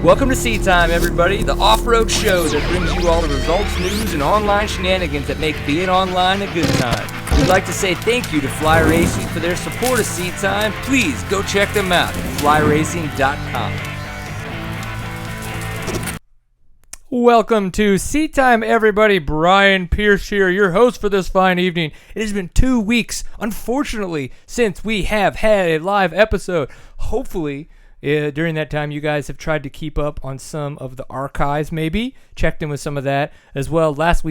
Welcome to Seat Time, everybody, the off-road show that brings you all the results, news, and online shenanigans that make being online a good time. We'd like to say thank you to Fly Racing for their support of Seat Time. Please go check them out at flyracing.com. Welcome to Seat Time, everybody. Brian Pierce here, your host for this fine evening. It has been 2 weeks, unfortunately, since we have had a live episode. Hopefully, during that time, you guys have tried to keep up on some of the archives, maybe. Checked in with some of that as well. Last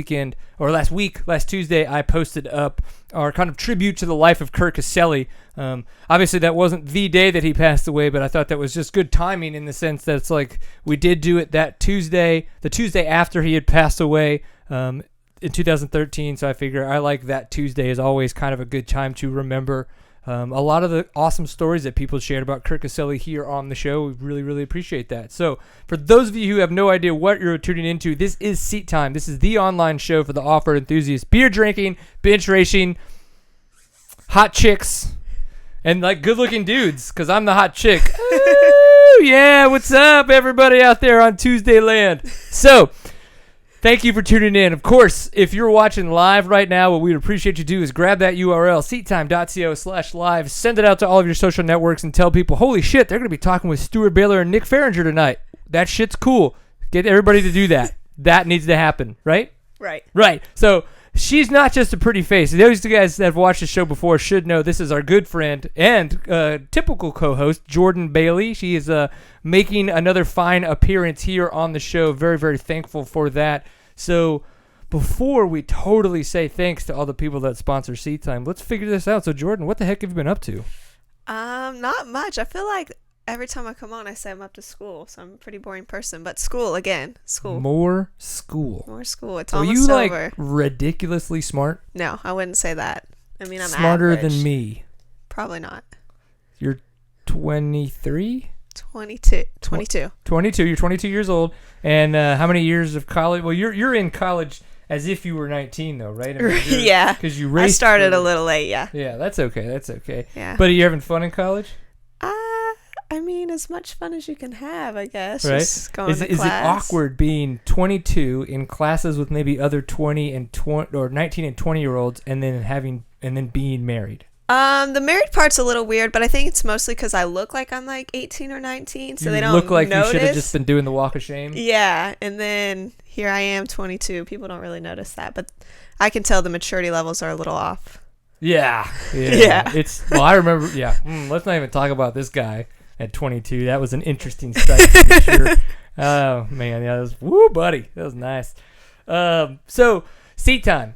Tuesday, I posted up our kind of tribute to the life of Kurt Caselli. Obviously, that wasn't the day that he passed away, but I thought that was just good timing in the sense that it's like we did do it that Tuesday, the Tuesday after he had passed away in 2013. So I figure I like that Tuesday is always kind of a good time to remember a lot of the awesome stories that people shared about Kurt Caselli here on the show. We really, really appreciate that. So for those of you who have no idea what you're tuning into, this is Seat Time. This is the online show for the off-road enthusiasts. Beer drinking, bench racing, hot chicks, and like good-looking dudes, because I'm the hot chick. Ooh, yeah, what's up, everybody out there on Tuesday land? So thank you for tuning in. Of course, if you're watching live right now, what we'd appreciate you do is grab that URL, seattime.co/live, send it out to all of your social networks, and tell people, holy shit, they're going to be talking with Steward Baylor and Nick Fahringer tonight. That shit's cool. Get everybody to do that. That needs to happen, right? Right. So she's not just a pretty face. Those guys that have watched the show before should know this is our good friend and typical co-host, Jordan Bailey. She is making another fine appearance here on the show. Very, very thankful for that. So before we totally say thanks to all the people that sponsor Seat Time, let's figure this out. So Jordan, what the heck have you been up to? Not much. I feel like every time I come on, I say I'm up to school, so I'm a pretty boring person. But school again, school. More school. It's so almost over. Are you like ridiculously smart? No, I wouldn't say that. I mean, I'm smarter average. than me. Probably not. You're 23? 22. 22. You're 22 years old. And how many years of college? Well, you're in college as if you were 19, though, right? I mean, yeah. Because you raced. I started a little late, yeah. Yeah, that's okay. Yeah. But are you having fun in college? I mean, as much fun as you can have, I guess. Right. Just going is to it class. awkward being 22 in classes with maybe other 20 and 20 or 19 and 20-year-olds and then being married? The married part's a little weird, but I think it's mostly because I look like I'm like 18 or 19, so they don't look like notice. You should have just been doing the walk of shame. Yeah, and then here I am, 22. People don't really notice that, but I can tell the maturity levels are a little off. Yeah. I remember. Yeah. Let's not even talk about this guy at 22. That was an interesting sight for sure. Oh man, yeah, that was buddy. That was nice. So Seat Time.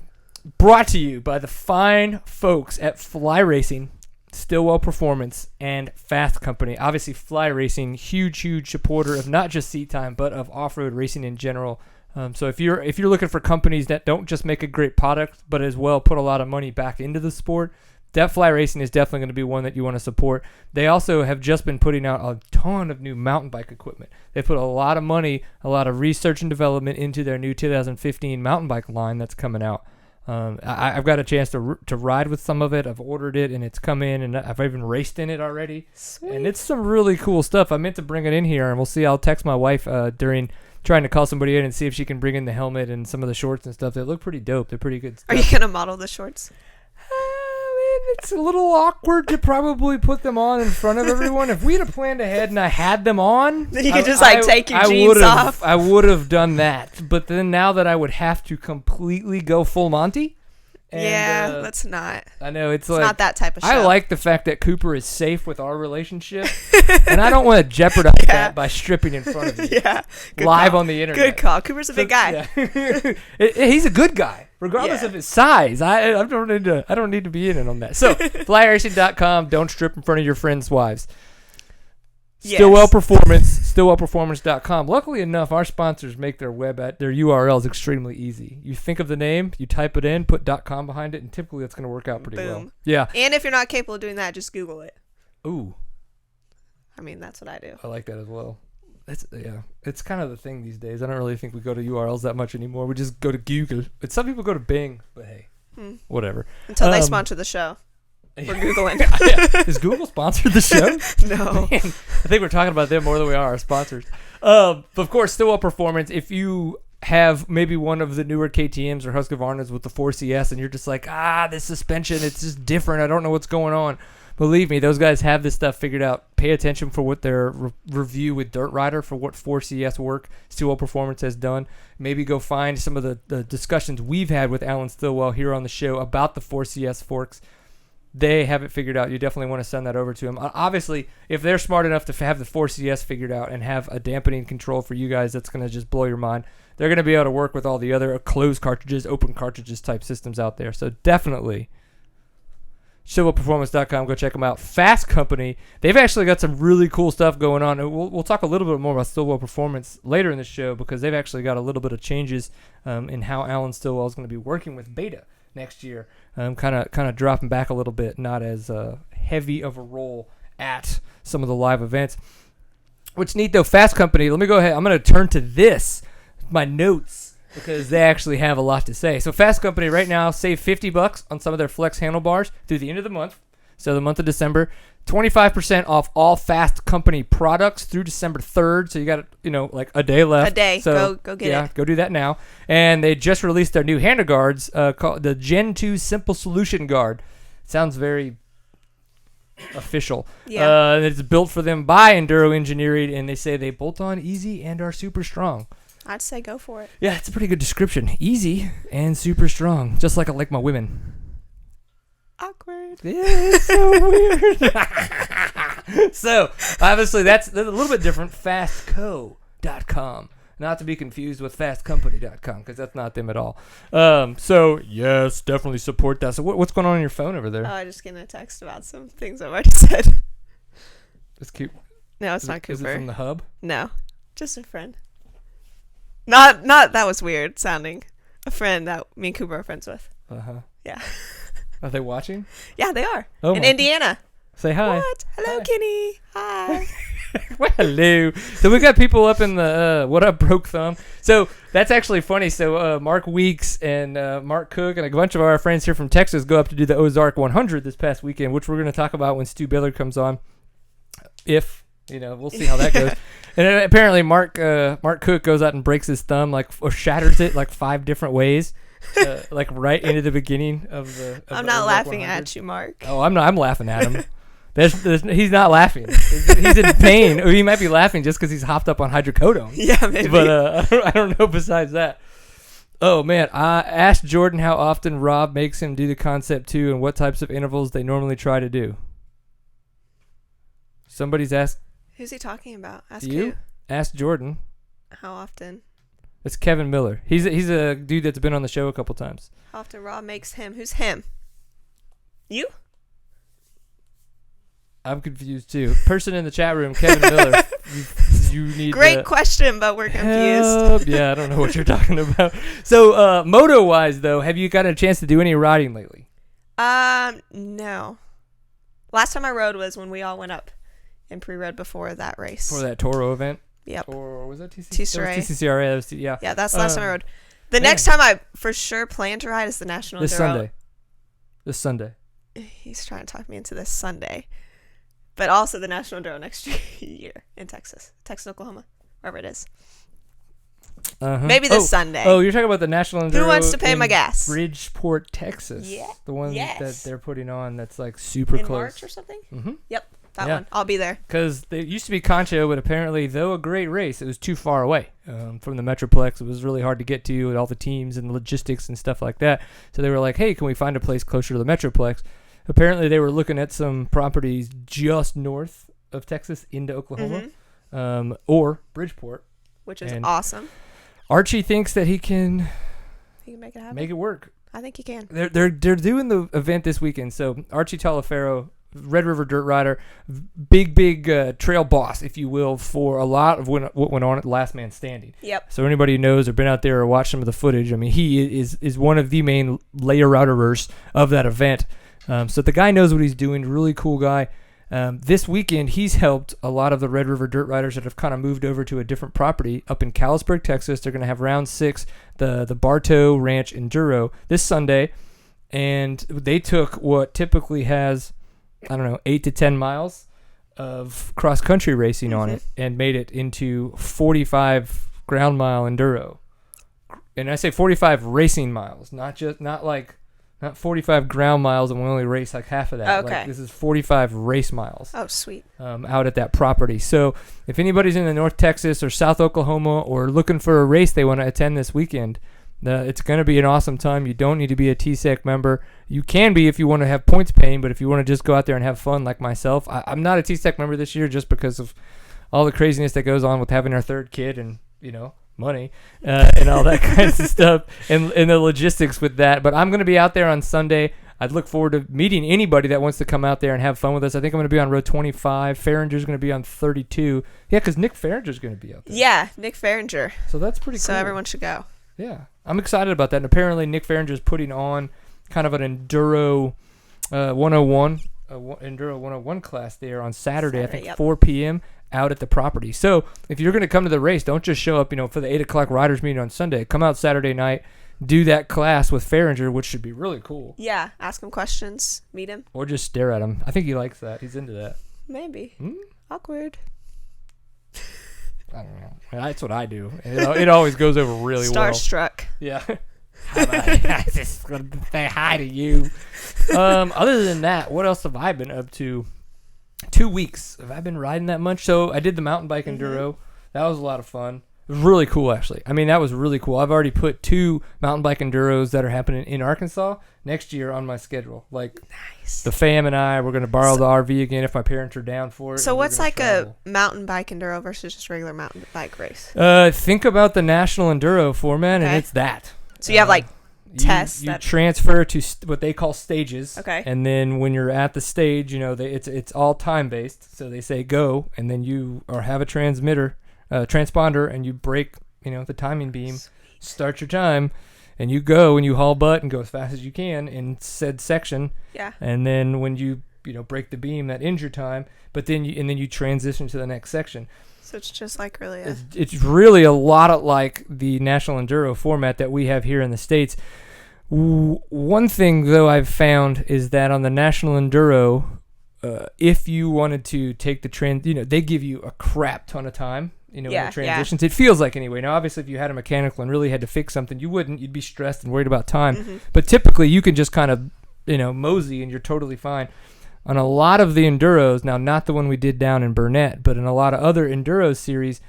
Brought to you by the fine folks at Fly Racing, Stillwell Performance, and Fast Company. Obviously, Fly Racing, huge supporter of not just Seat Time, but of off-road racing in general. So if you're looking for companies that don't just make a great product, but as well put a lot of money back into the sport, that Fly Racing is definitely going to be one that you want to support. They also have just been putting out a ton of new mountain bike equipment. They put a lot of money, a lot of research and development into their new 2015 mountain bike line that's coming out. I've got a chance to ride with some of it. I've ordered it, and it's come in, and I've even raced in it already. Sweet. And it's some really cool stuff. I meant to bring it in here, and we'll see. I'll text my wife during trying to call somebody in and see if she can bring in the helmet and some of the shorts and stuff. They look pretty dope. They're pretty good stuff. Are you going to model the shorts? It's a little awkward to probably put them on in front of everyone. If we'd have planned ahead and I had them on, then you could just take your jeans off. I would have done that. But then now that I would have to completely go full Monty. And, let's not. I know it's like, not that type of show. I like the fact that Cooper is safe with our relationship, and I don't want to jeopardize that by stripping in front of you. Yeah, live on the internet. Good call. Cooper's a big guy. Yeah. He's a good guy, regardless of his size. I don't need to be in it on that. So, flyracing.com. Don't strip in front of your friends' wives. Stillwell Performance, stillwellperformance.com. Luckily enough, our sponsors make their their URLs extremely easy. You think of the name, you type it in, put .com behind it, and typically that's going to work out pretty well. Yeah. And if you're not capable of doing that, just Google it. Ooh. I mean, that's what I do. I like that as well. It's kind of the thing these days. I don't really think we go to URLs that much anymore. We just go to Google. But some people go to Bing, but hey, whatever. Until they sponsor the show. We're Googling. Yeah. Is Google sponsored the show? No. Man, I think we're talking about them more than we are our sponsors. But of course, Stillwell Performance, if you have maybe one of the newer KTMs or Husqvarnas with the 4CS and you're just like, this suspension, it's just different. I don't know what's going on. Believe me, those guys have this stuff figured out. Pay attention for what their review with Dirt Rider for what 4CS work Stillwell Performance has done. Maybe go find some of the discussions we've had with Alan Stillwell here on the show about the 4CS forks. They have it figured out. You definitely want to send that over to them. Obviously, if they're smart enough to have the 4CS figured out and have a dampening control for you guys, that's going to just blow your mind. They're going to be able to work with all the other closed cartridges, open cartridges type systems out there. So definitely, StillwellPerformance.com. Go check them out. Fast Company. They've actually got some really cool stuff going on. And we'll talk a little bit more about Stillwell Performance later in the show because they've actually got a little bit of changes in how Alan Stillwell is going to be working with Beta next year. Kind of dropping back a little bit, not as heavy of a role at some of the live events. What's neat though, Fast Company, let me go ahead. I'm going to turn to my notes, because they actually have a lot to say. So Fast Company right now, save $50 on some of their Flex handlebars through the end of the month. So the month of December, 25% off all Fast Company products through December 3rd. So you got, like a day left. A day. So, go get it. Go do that now. And they just released their new handguards called the Gen 2 Simple Solution Guard. Sounds very official. Yeah. It's built for them by Enduro Engineering, and they say they bolt on easy and are super strong. I'd say go for it. Yeah, it's a pretty good description. Easy and super strong, just like I like my women. Awkward. Yeah, it's so weird. So, obviously, that's a little bit different. Fastco.com. Not to be confused with fastcompany.com, because that's not them at all. So, yes, definitely support that. So, what's going on your phone over there? Oh, I just getting a text about some things I've already said. It's cute. No, it's not Cooper. Is it from the hub? No, just a friend. Not that was weird sounding. A friend that me and Cooper are friends with. Uh-huh. Yeah. Are they watching? Yeah, they are. Oh in Indiana. Say hi. What? Hello, hi. Kenny. Hi. Well, hello. So we got people up in the What Up Broke Thumb. So that's actually funny. So Mark Weeks and Mark Cook and a bunch of our friends here from Texas go up to do the Ozark 100 this past weekend, which we're going to talk about when Stu Baylor comes on. We'll see how that goes. And apparently Mark Cook goes out and breaks his thumb, or shatters it 5 different ways, right into the beginning of the. I'm not laughing at you, Mark. Oh, I'm not. I'm laughing at him. He's not laughing. He's in pain. Or he might be laughing just because he's hopped up on hydrocodone. Yeah, maybe. But I don't know. Besides that, oh man, I asked Jordan how often Rob makes him do the Concept 2 and what types of intervals they normally try to do. Somebody's asked. Who's he talking about? Ask you. Who? Ask Jordan. How often? It's Kevin Miller. He's a dude that's been on the show a couple times. How often Rob makes him? Who's him? You? I'm confused too. Person in the chat room, Kevin Miller. You need Great question, but we're confused. Help. Yeah, I don't know what you're talking about. So, moto wise though, have you got a chance to do any riding lately? No. Last time I rode was when we all went up and pre-rode before that race. For that Toro event? Yep. Or was that TCCRA? TCCRA. That was TCCRA, yeah. Yeah, that's the last time I rode. The next time I for sure plan to ride is the National Enduro. This Sunday. He's trying to talk me into this Sunday. But also the National Enduro next year in Texas, Oklahoma, wherever it is. Uh-huh. Maybe this Sunday. Oh, you're talking about the National Enduro. Who wants to pay my gas? Bridgeport, Texas. Yeah. The one that they're putting on that's super in close. March or something? Mm-hmm. Yep, that one. I'll be there. Because it used to be Concho, but apparently, though a great race, it was too far away from the Metroplex. It was really hard to get to with all the teams and the logistics and stuff like that. So they were like, hey, can we find a place closer to the Metroplex? Apparently, they were looking at some properties just north of Texas into Oklahoma, or Bridgeport. Which is awesome. Archie thinks that he can make it happen. Make it work. I think he can. They're doing the event this weekend. So Archie Talaferro, Red River Dirt Rider, big trail boss, if you will, for a lot of what went on at Last Man Standing. Yep. So anybody who knows or been out there or watched some of the footage, I mean, he is one of the main layer routerers of that event. So the guy knows what he's doing. Really cool guy. This weekend, he's helped a lot of the Red River Dirt Riders that have kind of moved over to a different property up in Callisburg, Texas. They're going to have round 6, the Bartow Ranch Enduro this Sunday. and they took what typically has, I don't know, 8 to 10 miles of cross-country racing on it and made it into 45 ground mile enduro. And I say 45 racing miles, not 45 ground miles, and we only race like half of that. Okay. Like, this is 45 race miles. Oh, sweet. Out at that property. So if anybody's in the North Texas or South Oklahoma or looking for a race they want to attend this weekend, it's going to be an awesome time. You don't need to be a TSEC member. You can be if you want to have points paying, but if you want to just go out there and have fun like myself, I'm not a TSEC member this year just because of all the craziness that goes on with having our third kid and, money and all that kinds of stuff and the logistics with that. But I'm going to be out there on Sunday. I'd look forward to meeting anybody that wants to come out there and have fun with us. I think I'm going to be on row 25. Fahringer's going to be on 32. Yeah, because Nick Fahringer's going to be out there. Yeah, Nick Fahringer. So that's pretty cool. So everyone should go. Yeah, I'm excited about that. And apparently Nick Fahringer is putting on kind of an Enduro 101, Enduro 101 class there on Saturday, I think 4 p.m. out at the property. So if you're going to come to the race, don't just show up, for the 8 o'clock riders meeting on Sunday. Come out Saturday night, do that class with Fahringer, which should be really cool. Yeah, ask him questions, meet him. Or just stare at him. I think he likes that. He's into that. Maybe. Awkward. I don't know. That's what I do. It always goes over really well. Starstruck. Yeah. I just going to say hi to you. Other than that, what else have I been up to? 2 weeks. Have I been riding that much? So I did the mountain bike enduro. That was a lot of fun. It was really cool, actually. I mean, that was really cool. I've already put 2 mountain bike enduros that are happening in Arkansas next year on my schedule. Like, nice. The fam and I, we're going to borrow the RV again if my parents are down for it. So what's like travel. A mountain bike enduro versus just regular mountain bike race? Think about the national enduro format, and it's that. So you have like tests. You transfer to what they call stages. Okay. And then when you're at the stage, it's all time based. So they say go, and then you have a transponder, and you break, the timing beam, start your time, and you go and you haul butt and go as fast as you can in said section. Yeah. And then when you break the beam, that ends your time. But then you transition to the next section. So it's just like really it's really a lot of like the national enduro format that we have here in the States. One thing though I've found is that on the national enduro, if you wanted to take the they give you a crap ton of time. In the transitions. It feels like anyway. Now, obviously, if you had a mechanical and really had to fix something, you wouldn't. You'd be stressed and worried about time. But typically, you can just kind of, mosey and you're totally fine. On a lot of the enduros, now not the one we did down in Burnett, but in a lot of other enduro series,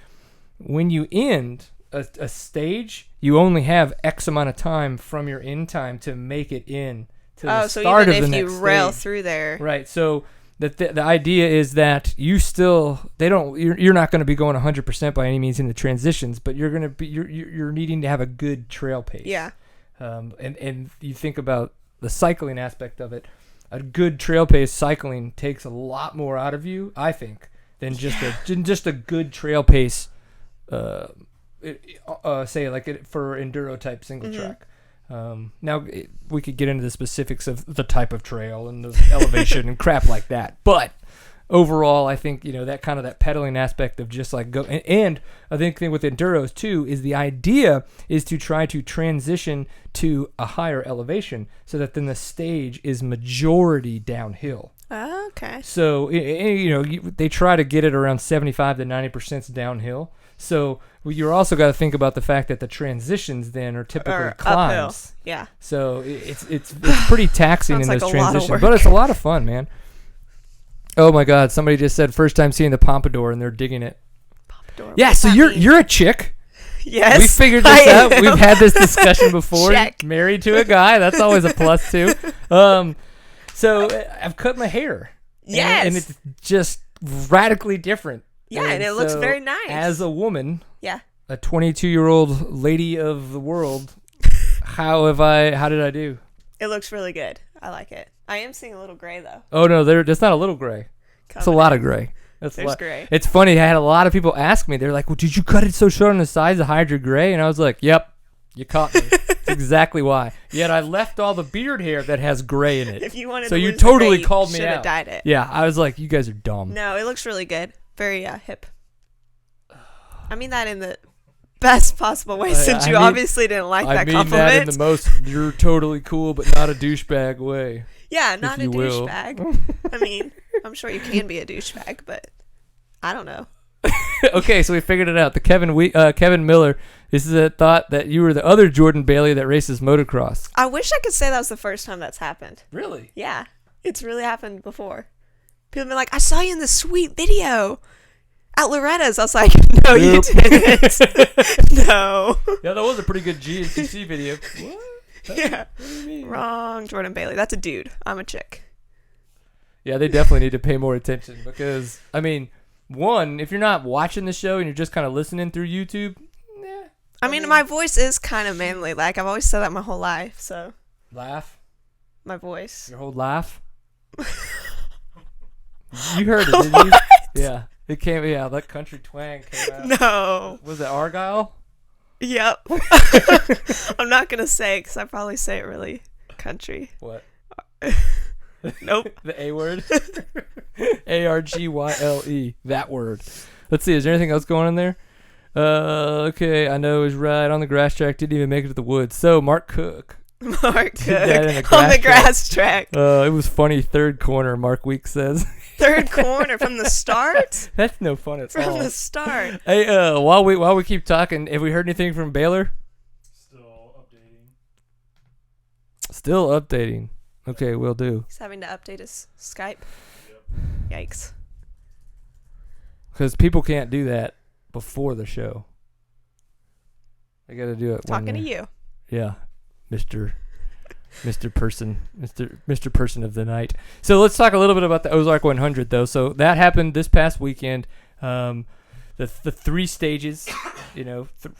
when you end a stage, you only have X amount of time from your end time to make it in to the start of the next stage. So even if you rail through there, right? So. The idea is that you're not going to be going 100% by any means in the transitions, but you're needing to have a good trail pace. Yeah. And you think about the cycling aspect of it. A good trail pace cycling takes a lot more out of you, I think, than just a good trail pace. Say like for enduro type single track. Now, we could get into the specifics of the type of trail and the elevation and crap like that. But overall, I think, that kind of that pedaling aspect of just like go. And I think with enduros too is the idea is to try to transition to a higher elevation so that then the stage is majority downhill. Okay. So, they try to get it around 75 to 90% downhill. So you're also got to think about the fact that the transitions then are typically climbs. Uphill. Yeah. So it's pretty taxing in like those a lot of transitions, work. but it's a lot of fun, man. Oh my God! Somebody just said first time seeing the pompadour and they're digging it. Pompadour. Yeah. So you're a chick. Yes. We figured this out. We've had this discussion before. Check. Married to a guy. That's always a plus too. So I've cut my hair. Yes. And it's just radically different. Yeah, and it looks very nice. As a woman, a 22-year-old lady of the world, how did I do? It looks really good. I like it. I am seeing a little gray though. Oh no, that's not a little gray. It's a lot of gray. There's gray. It's funny. I had a lot of people ask me. They're like, "Well, did you cut it so short on the sides to hide your gray?" And I was like, "Yep, you caught me. That's exactly why." Yet I left all the beard hair that has gray in it. If you wanted so to you lose totally the gray, called you me should have out. dyed it. Yeah, I was like, "You guys are dumb." No, it looks really good. Very hip. I mean that in the best possible way, since you obviously didn't like that compliment. I mean that in the most, you're totally cool, but not a douchebag way. Yeah, not a douchebag. I mean, I'm sure you can be a douchebag, but I don't know. Okay, so we figured it out. The Kevin Miller, this is a thought that you were the other Jordan Bailey that races motocross. I wish I could say that was the first time that's happened. Really? Yeah, it's really happened before. People have been like, I saw you in this sweet video at Loretta's. I was like, no, you didn't. No. Yeah, that was a pretty good GNCC video. What? Yeah. What do you mean? Wrong, Jordan Bailey. That's a dude. I'm a chick. Yeah, they definitely need to pay more attention because, I mean, one, if you're not watching the show and you're just kind of listening through YouTube, nah. I mean, my voice is kind of manly. Like, I've always said that my whole life, so. Laugh? My voice. Your whole laugh? You heard it, didn't you? Yeah. It came, yeah, that country twang came out. No. Was it Argyle? Yep. I'm not going to say it because I probably say it really country. What? Nope. The A word? Argle. That word. Let's see. Is there anything else going on there? Okay. I know he's right on the grass track. Didn't even make it to the woods. So, Mark Cook. Mark Cook on the grass track. It was funny. Third corner, Mark Weeks says. Third corner from the start? That's no fun at all. From the start. Hey, while we keep talking, have we heard anything from Baylor? Still updating. Okay, will do. He's having to update his Skype. Yep. Yikes. Because people can't do that before the show. They got to do it. Talking to you. Yeah, Mr. Person of the night. So let's talk a little bit about the Ozark 100, though. So that happened this past weekend. The three stages,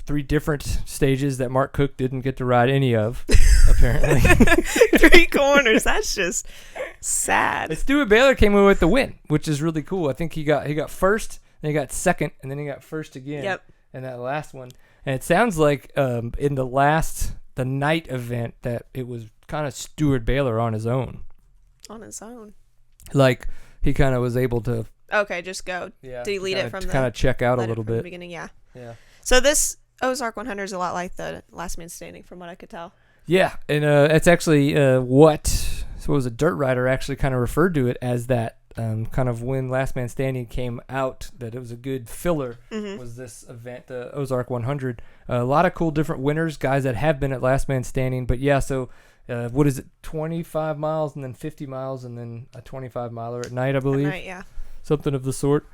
three different stages that Mark Cook didn't get to ride any of, apparently. 3 corners. That's just sad. Steward Baylor came in with the win, which is really cool. I think he got first, then he got second, and then he got first again. Yep. In that last one. And it sounds like in the night event that it was kind of Steward Baylor on his own. On his own. Like he kind of was able to. Okay, just go delete it from the. Kind of check out a little bit. The beginning, yeah. Yeah. So this Ozark 100 is a lot like the Last Man Standing, from what I could tell. Yeah, and it's actually what was a dirt rider actually kind of referred to it as that. Kind of when Last Man Standing came out, that it was a good filler. Was this event, the Ozark 100? A lot of cool different winners, guys that have been at Last Man Standing. But yeah, so what is it? 25 miles and then 50 miles and then a 25 miler at night, I believe. At night, yeah. Something of the sort.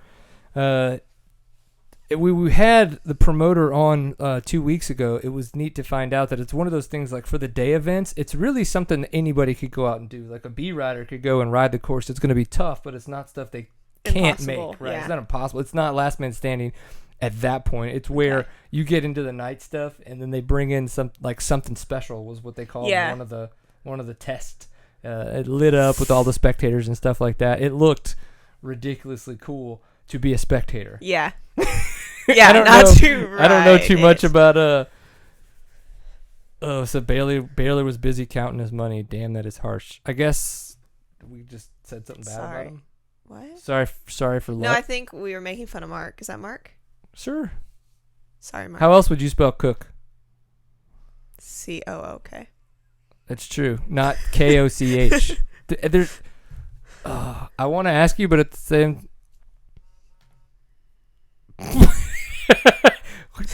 We had the promoter on 2 weeks ago. It was neat to find out that it's one of those things like for the day events, it's really something that anybody could go out and do. Like a B rider could go and ride the course. It's going to be tough, but it's not stuff they can't make. Right? Yeah. It's not impossible. It's not Last Man Standing at that point. It's where you get into the night stuff, and then they bring in something special was what they called one of the tests. It lit up with all the spectators and stuff like that. It looked ridiculously cool to be a spectator. Yeah. Yeah, I don't know too much about so Baylor was busy counting his money. Damn, that is harsh. I guess we just said something bad about him. What? Sorry for luck. No, I think we were making fun of Mark. Is that Mark? Sure. Sorry, Mark. How else would you spell Cook? COOK. That's true. Not KOCH. There's I want to ask you, but at the same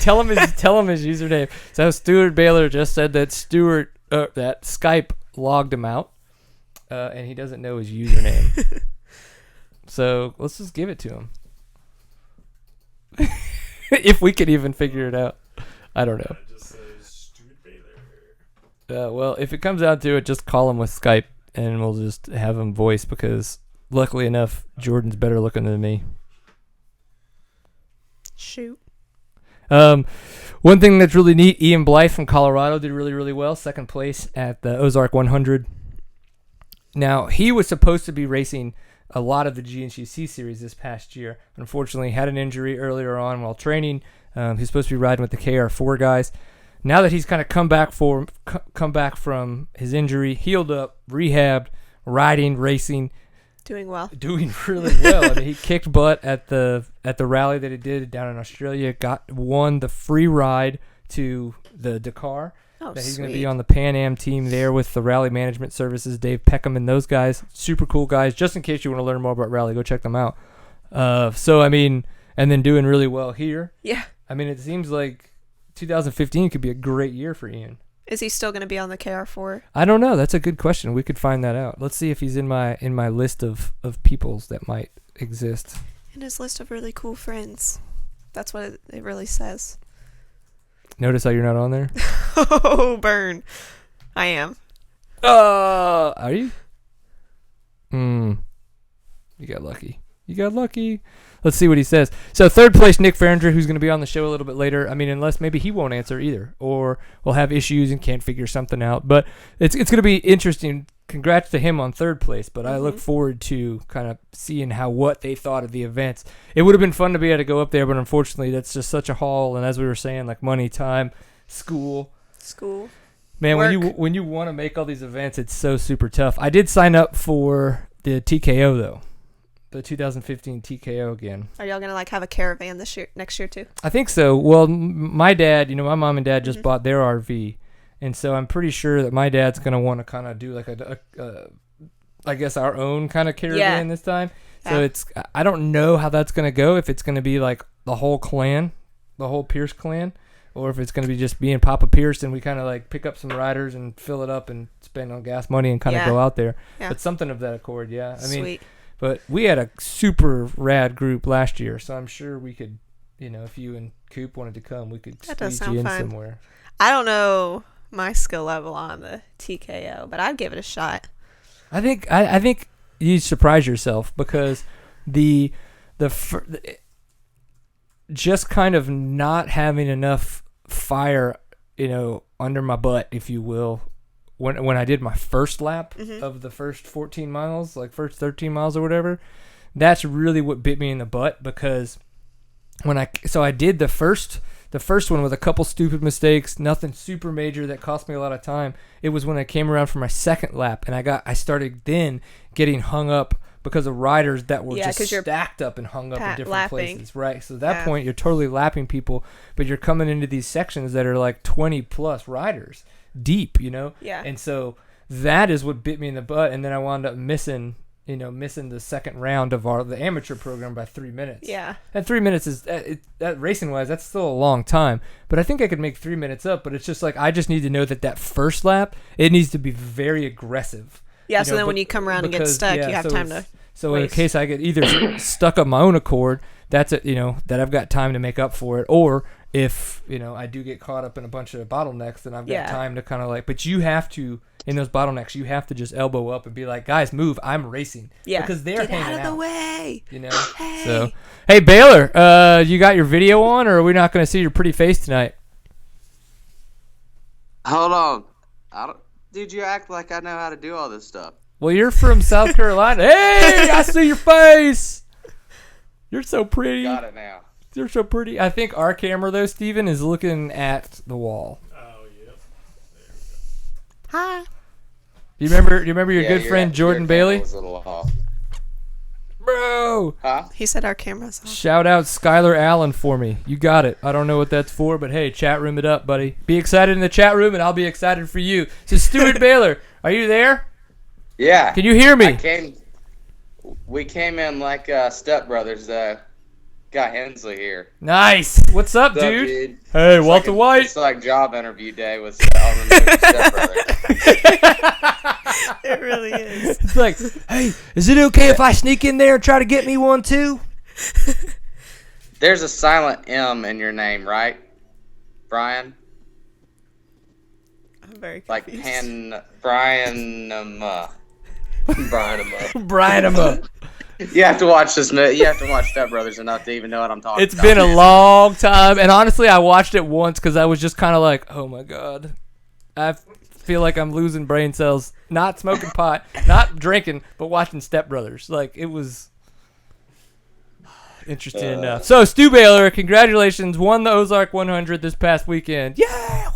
tell him his username. So Steward Baylor just said that that Skype logged him out, and he doesn't know his username. So let's just give it to him. If we could even figure it out, I don't know. It just says Steward Baylor. Well, if it comes down to it, just call him with Skype, and we'll just have him voice because, luckily enough, Jordan's better looking than me. Shoot. One thing that's really neat, Ian Blythe from Colorado did really, really well. Second place at the Ozark 100. Now, he was supposed to be racing a lot of the GNCC series this past year. Unfortunately, had an injury earlier on while training. He's supposed to be riding with the KR4 guys. Now that he's kind of come back from his injury, healed up, rehabbed, riding, racing, Doing well. Doing really well. I mean, he kicked butt at the rally that he did down in Australia. Won the free ride to the Dakar. Oh, that he's sweet. going to be on the Pan Am team there with the Rally Management Services, Dave Peckham and those guys. Super cool guys. Just in case you want to learn more about rally, go check them out. So, I mean, and then doing really well here. Yeah. I mean, it seems like 2015 could be a great year for Ian. Is he still going to be on the KR4? I don't know. That's a good question. We could find that out. Let's see if he's in my list of peoples that might exist. In his list of really cool friends. That's what it really says. Notice how you're not on there? Oh, burn. I am. Are you? You got lucky. Let's see what he says. So third place, Nick Fahringer, who's going to be on the show a little bit later. I mean, unless maybe he won't answer either, or will have issues and can't figure something out. But it's going to be interesting. Congrats to him on third place. But I look forward to kind of seeing what they thought of the events. It would have been fun to be able to go up there, but unfortunately, that's just such a haul. And as we were saying, like money, time, school. Man, work. when you want to make all these events, it's so super tough. I did sign up for the TKO though. The 2015 TKO again. Are y'all gonna have a caravan next year too? I think so. Well, my dad, my mom and dad just bought their RV, and so I'm pretty sure that my dad's gonna want to kind of do like I guess our own kind of caravan this time. So I don't know how that's gonna go. If it's gonna be like the whole clan, the whole Pierce clan, or if it's gonna be just being Papa Pierce and we kind of like pick up some riders and fill it up and spend on gas money and kind of go out there. Yeah. But something of that accord, yeah. I mean. Sweet. But we had a super rad group last year, so I'm sure we could, if you and Coop wanted to come, we could squeeze you in somewhere. I don't know my skill level on the TKO, but I'd give it a shot. I think you'd surprise yourself because just kind of not having enough fire, under my butt, if you will. When I did my first lap of the first 14 miles, like first 13 miles or whatever, that's really what bit me in the butt because I did the first one with a couple stupid mistakes, nothing super major that cost me a lot of time. It was when I came around for my second lap and I started then getting hung up because of riders that were just stacked up and hung up in different places, right? So at that point you're totally lapping people, but you're coming into these sections that are like 20 plus riders deep, Yeah. And so that is what bit me in the butt, and then I wound up missing the second round of the amateur program by 3 minutes. Yeah. And 3 minutes is that racing wise, that's still a long time. But I think I could make 3 minutes up. But it's just like I just need to know that first lap it needs to be very aggressive. Yeah. So then when you come around and get stuck, you have time to. So in case I get either stuck on my own accord, that's it. That I've got time to make up for it, or if I do get caught up in a bunch of bottlenecks, then I've got time to kind of but you have to, in those bottlenecks, you have to just elbow up and be like, guys, move, I'm racing. Yeah. Because they're hanging out. Get out of the way. Hey. So, hey, Baylor, you got your video on, or are we not going to see your pretty face tonight? Hold on. Dude, you act like I know how to do all this stuff. Well, you're from South Carolina. Hey, I see your face. You're so pretty. Got it now. You're so pretty. I think our camera, though, Steven, is looking at the wall. Oh, yep. There we go. Hi. Do you remember your good friend Jordan Bailey? Was a little off. Bro. Huh? He said our camera's off. Shout out Skylar Allen for me. You got it. I don't know what that's for, but hey, chat room it up, buddy. Be excited in the chat room, and I'll be excited for you. So, Steward Baylor, are you there? Yeah. Can you hear me? We came in like stepbrothers. Got Hensley here. Nice. What's up, dude? Hey, it's Walter White. It's like job interview day with all the new stepbrothers. It really is. It's like, hey, is it okay if I sneak in there and try to get me one too? There's a silent M in your name, right, Brian? I'm very like confused. Brianama. You have to watch this. You have to watch Step Brothers enough to even know what I'm talking about. It's been a long time, and honestly, I watched it once because I was just kind of like, oh my god, I feel like I'm losing brain cells. Not smoking pot, not drinking, but watching Step Brothers. Like, it was interesting enough. So, Stu Baylor, congratulations, won the Ozark 100 this past weekend. Yeah,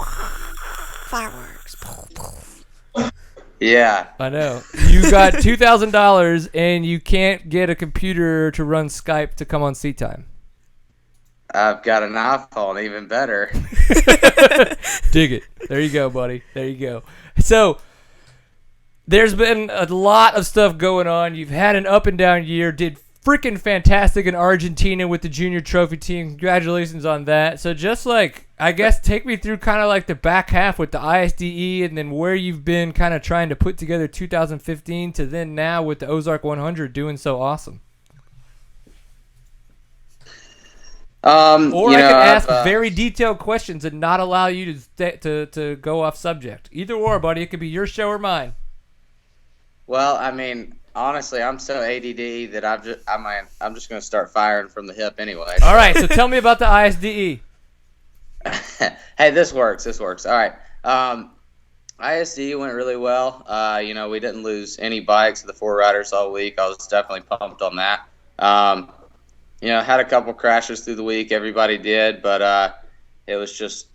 fireworks. Yeah. I know. You got $2,000 and you can't get a computer to run Skype to come on Seat Time. I've got an iPhone, even better. Dig it. There you go, buddy. There you go. So, there's been a lot of stuff going on. You've had an up and down year. Did freaking fantastic in Argentina with the junior trophy team. Congratulations on that. So just like, I guess, take me through kind of like the back half with the ISDE and then where you've been kind of trying to put together 2015 to then now with the Ozark 100 doing so awesome. Or I could ask very detailed questions and not allow you to go off subject. Either or, buddy. It could be your show or mine. Well, I mean, honestly, I'm so ADD that I'm just going to start firing from the hip anyway. All right, so tell me about the ISDE. Hey, this works. All right. ISDE went really well. We didn't lose any bikes of the 4 riders all week. I was definitely pumped on that. Had a couple crashes through the week. Everybody did, but it was just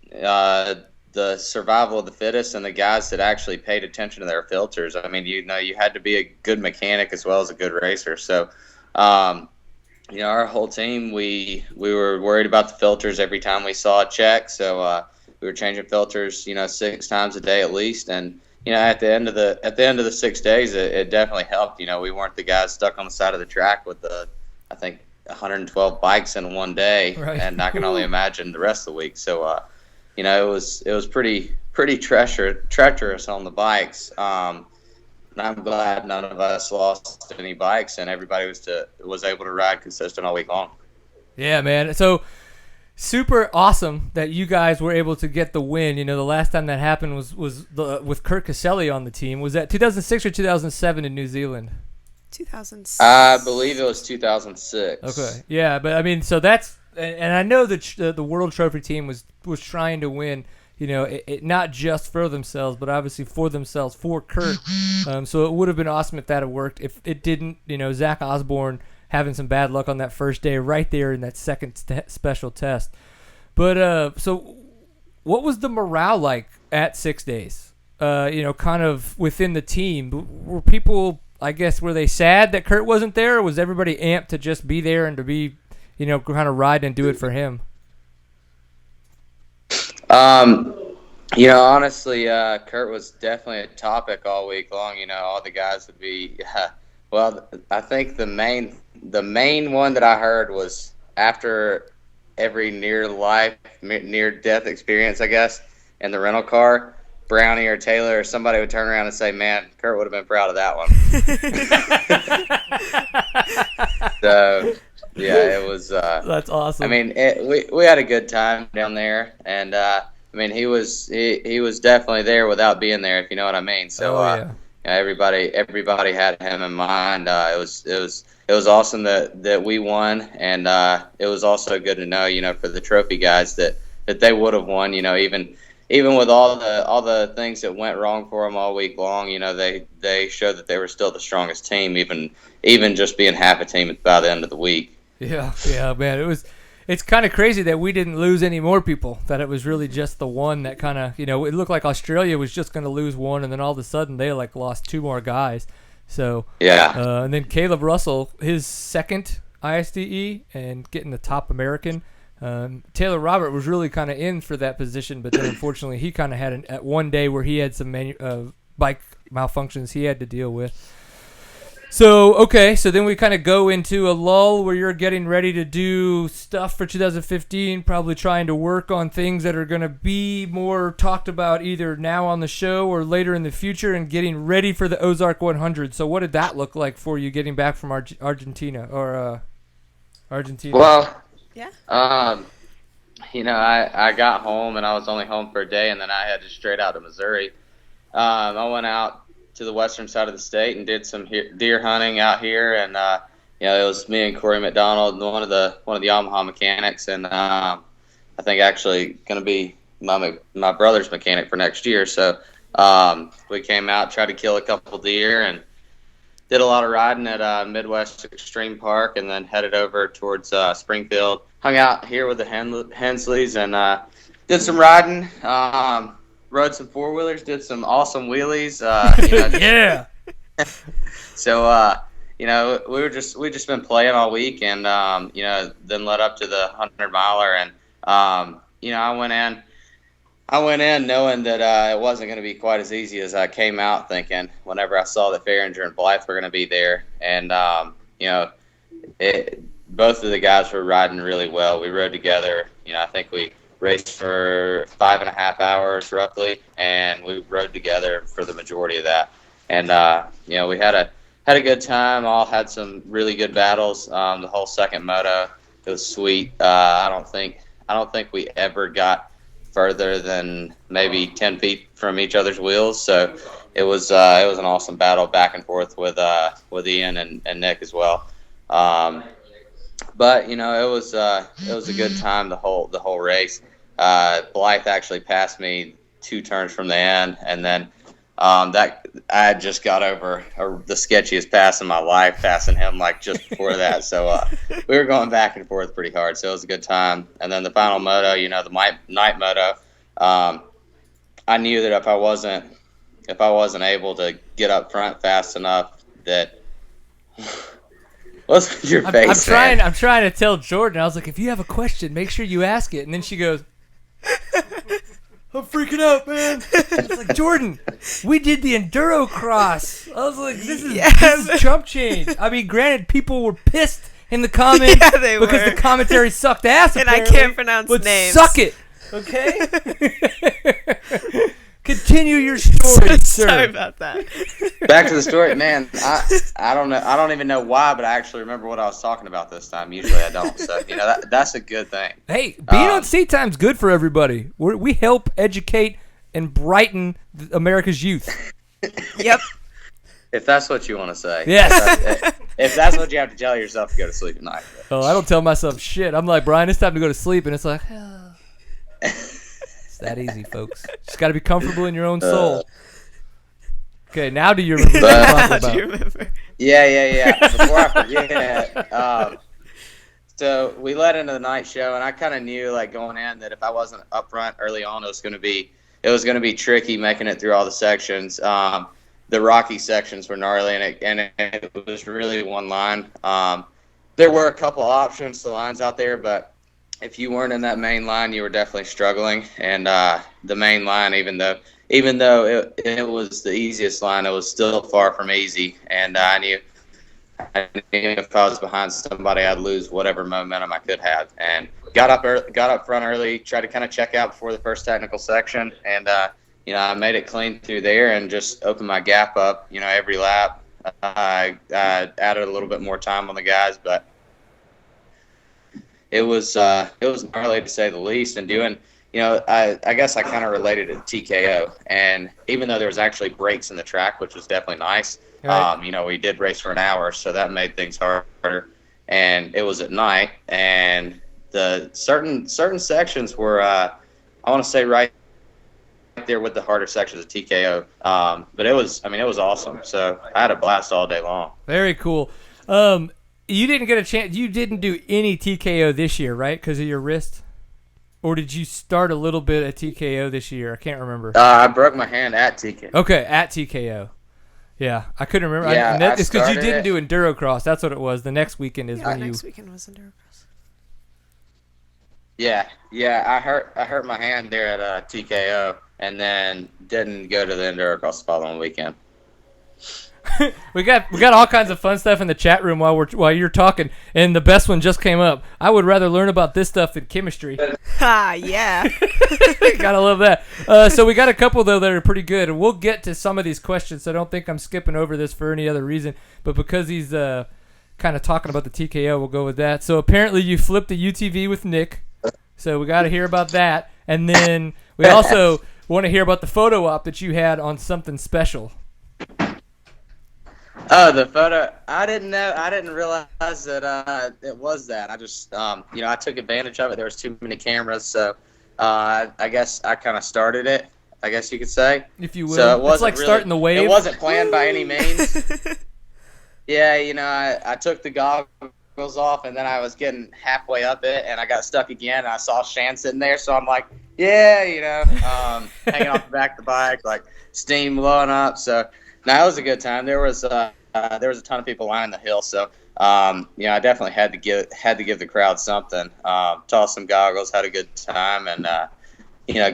the survival of the fittest and the guys that actually paid attention to their filters. I mean, you had to be a good mechanic as well as a good racer. So, our whole team, we were worried about the filters every time we saw a check. So we were changing filters, 6 times a day at least. And at the end of the 6 days, it definitely helped. We weren't the guys stuck on the side of the track with I think 112 bikes in one day, right. And I can only imagine the rest of the week. So, it was pretty treacherous on the bikes. And I'm glad none of us lost any bikes, and everybody was able to ride consistent all week long. Yeah, man. So super awesome that you guys were able to get the win. The last time that happened was with Kurt Caselli on the team. Was that 2006 or 2007 in New Zealand? 2006. I believe it was 2006. Okay. Yeah, but I mean, so that's and I know that the World Trophy team was trying to win. It not just for themselves, but obviously for themselves, for Kurt. So it would have been awesome if that had worked. If it didn't, Zach Osborne having some bad luck on that first day right there in that second special test. But so what was the morale like at 6 days? Kind of within the team. Were people, I guess, were they sad that Kurt wasn't there, or was everybody amped to just be there and to be, kind of ride and do it for him? Honestly, Kurt was definitely a topic all week long. All the guys would be. Well, I think the main one that I heard was after every near-death experience, I guess, in the rental car, Brownie or Taylor or somebody would turn around and say, "Man, Kurt would have been proud of that one." So. Yeah, it was. That's awesome. I mean, we had a good time down there, and I mean, he was definitely there without being there, if you know what I mean. So everybody had him in mind. It was awesome that we won, and it was also good to know, for the trophy guys that they would have won. Even with all the things that went wrong for them all week long, they showed that they were still the strongest team, even just being half a team by the end of the week. Yeah, man. It's kind of crazy that we didn't lose any more people, that it was really just the one that kind of, it looked like Australia was just going to lose one, and then all of a sudden they lost 2 more guys. So, yeah. And then Caleb Russell, his second ISDE and getting the top American. Taylor Robert was really kind of in for that position, but then unfortunately he kind of had at one day where he had some bike malfunctions he had to deal with. So then we kind of go into a lull where you're getting ready to do stuff for 2015, probably trying to work on things that are going to be more talked about either now on the show or later in the future, and getting ready for the Ozark 100. So what did that look like for you getting back from Argentina? Well, yeah. I got home and I was only home for a day, and then I headed straight out to Missouri. I went out to the western side of the state and did some deer hunting out here, and it was me and Corey McDonald, one of the Yamaha mechanics, and I think actually going to be my brother's mechanic for next year. So we came out, tried to kill a couple deer, and did a lot of riding at Midwest Extreme Park, and then headed over towards Springfield. Hung out here with the Hensleys and did some riding. rode some four-wheelers, did some awesome wheelies. Yeah. So, we just been playing all week, and then led up to the 100-miler, and I went in knowing that it wasn't going to be quite as easy as I came out thinking. Whenever I saw that Fahringer and Blythe were going to be there, and both of the guys were riding really well. We rode together. I think we raced for 5.5 hours roughly, and we rode together for the majority of that. And we had a good time. All had some really good battles. The whole second moto, it was sweet. I don't think we ever got further than maybe 10 feet from each other's wheels. So it was an awesome battle back and forth with Ian and Nick as well. But it was a good time the whole race. Blythe actually passed me 2 turns from the end, and then that I had just got over the sketchiest pass in my life, passing him like just before that. So we were going back and forth pretty hard. So it was a good time. And then the final moto, the night moto, I knew that if I wasn't able to get up front fast enough, that what's your face? I'm trying to tell Jordan. I was like, if you have a question, make sure you ask it. And then she goes, I'm freaking out, man. I was like, Jordan, we did the enduro cross. I was like, this is chump change. I mean, granted, people were pissed in the comments because the commentary sucked ass. And I can't pronounce names. Suck it, okay? Continue your story, sir. Sorry about that. Back to the story, man. I don't know. I don't even know why, but I actually remember what I was talking about this time. Usually I don't. So that's a good thing. Hey, being on Seat Time's good for everybody. We help educate and brighten America's youth. Yep. If that's what you want to say. Yes. If that's what you have to tell yourself to go to sleep at night. Oh, I don't tell myself shit. I'm like, Brian, it's time to go to sleep, and it's like, oh. It's that easy, folks. Just got to be comfortable in your own soul. Okay, now do you remember what I'm talking about? Do you remember? Yeah. Before I forget, so we led into the night show, and I kind of knew, like, going in that if I wasn't up front early on, it was going to be tricky making it through all the sections. The rocky sections were gnarly, and it was really one line. There were a couple options to lines out there, but if you weren't in that main line, you were definitely struggling. And the main line, even though it was the easiest line, it was still far from easy. And I knew if I was behind somebody, I'd lose whatever momentum I could have. And got up front early, tried to kind of check out before the first technical section, and I made it clean through there and just opened my gap up. Every lap, I added a little bit more time on the guys, but it was gnarly to say the least. And doing, I guess I kind of related it to TKO. And even though there was actually breaks in the track, which was definitely nice, right. We did race for an hour, so that made things harder. And it was at night, and the certain sections were, I want to say right there with the harder sections of TKO. But it was awesome. So I had a blast all day long. Very cool. You didn't get a chance. You didn't do any TKO this year, right? Because of your wrist? Or did you start a little bit at TKO this year? I can't remember. I broke my hand at TKO. Okay, at TKO. Yeah, I couldn't remember. Yeah, it's because you didn't do enduro cross. That's what it was. The next weekend is when next weekend was enduro cross. Yeah. I hurt my hand there at TKO, and then didn't go to the enduro cross the following weekend. we got all kinds of fun stuff in the chat room while you're talking, and the best one just came up. I would rather learn about this stuff than chemistry. Yeah. Gotta love that. So we got a couple though that are pretty good, and we'll get to some of these questions. So I don't think I'm skipping over this for any other reason, but because he's kind of talking about the TKO, we'll go with that. So apparently you flipped the UTV with Nick, so we got to hear about that, and then we also want to hear about the photo op that you had on something special. Oh, the photo! I didn't know. I didn't realize that it was that. I just, I took advantage of it. There was too many cameras, so I guess I kind of started it. I guess you could say, if you will. So it's like really, starting the wave. It wasn't planned by any means. Yeah, I took the goggles off, and then I was getting halfway up it, and I got stuck again. And I saw Shan sitting there, so I'm like, Yeah, hanging off the back of the bike, like steam blowing up. So, no, it was a good time. There was a ton of people lining the hill. So, I definitely had to give the crowd something. Tossed some goggles, had a good time, and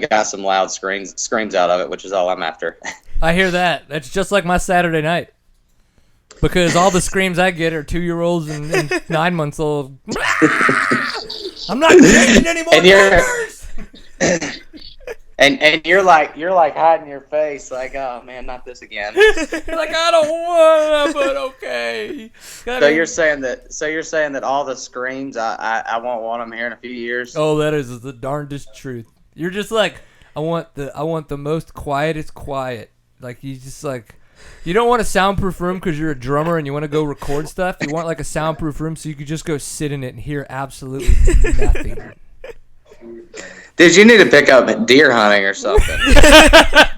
got some loud screams out of it, which is all I'm after. I hear that. That's just like my Saturday night. Because all the screams I get are 2-year-olds and 9-month-old. I'm not taking any more numbers. And you're like hiding your face, like, oh man, not this again. You're like, I don't want to, but okay. So you're saying that all the screams, I won't want them here in a few years. Oh, that is the darndest truth. You're just like, I want the most quietest quiet. Like you just like. You don't want a soundproof room because you're a drummer and you want to go record stuff. You want like a soundproof room so you could just go sit in it and hear absolutely nothing. Dude, you need to pick up deer hunting or something.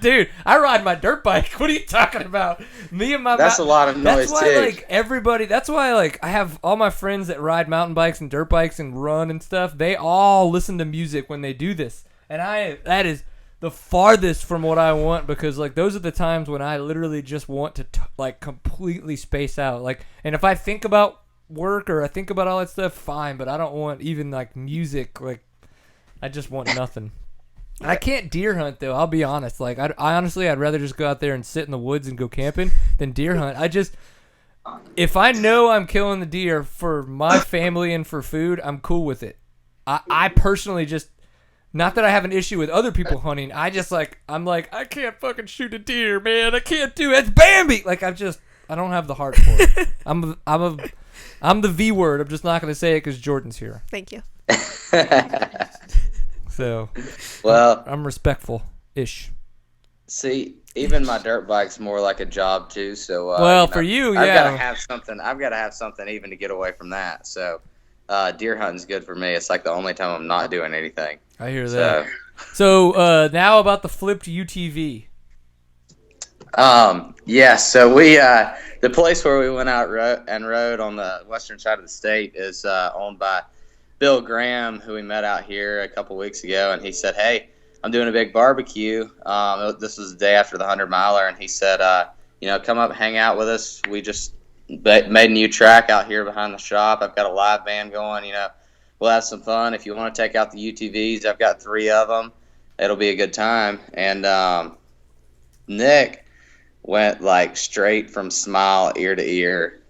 Dude, I ride my dirt bike. What are you talking about? Me and my That's a lot of noise, That's why I have all my friends that ride mountain bikes and dirt bikes and run and stuff. They all listen to music when they do this. And that is the farthest from what I want, because like those are the times when I literally just want to like completely space out. Like, and if I think about work or I think about all that stuff, fine, but I don't want even like music. Like, I just want nothing. I can't deer hunt though. I'll be honest. Like, I honestly, I'd rather just go out there and sit in the woods and go camping than deer hunt. If I know I'm killing the deer for my family and for food, I'm cool with it. I personally just. Not that I have an issue with other people hunting. I'm like, I can't fucking shoot a deer, man. I can't do it. It's Bambi. Like, I don't have the heart for it. I'm the V word. I'm just not going to say it because Jordan's here. Thank you. So, well, I'm respectful-ish. See, even my dirt bike's more like a job too. So, for you, yeah. I've got to have something even to get away from that. So, deer hunting's good for me. It's like the only time I'm not doing anything. I hear that. So now about the flipped UTV. Yeah. So we the place where we went out and rode on the western side of the state is owned by Bill Graham, who we met out here a couple weeks ago, and he said, "Hey, I'm doing a big barbecue." This was the day after the 100-miler, and he said, come up, hang out with us. We just made a new track out here behind the shop. I've got a live band going. We'll have some fun. If you want to take out the UTVs, I've got 3 of them. It'll be a good time. And Nick went like straight from smile ear to ear,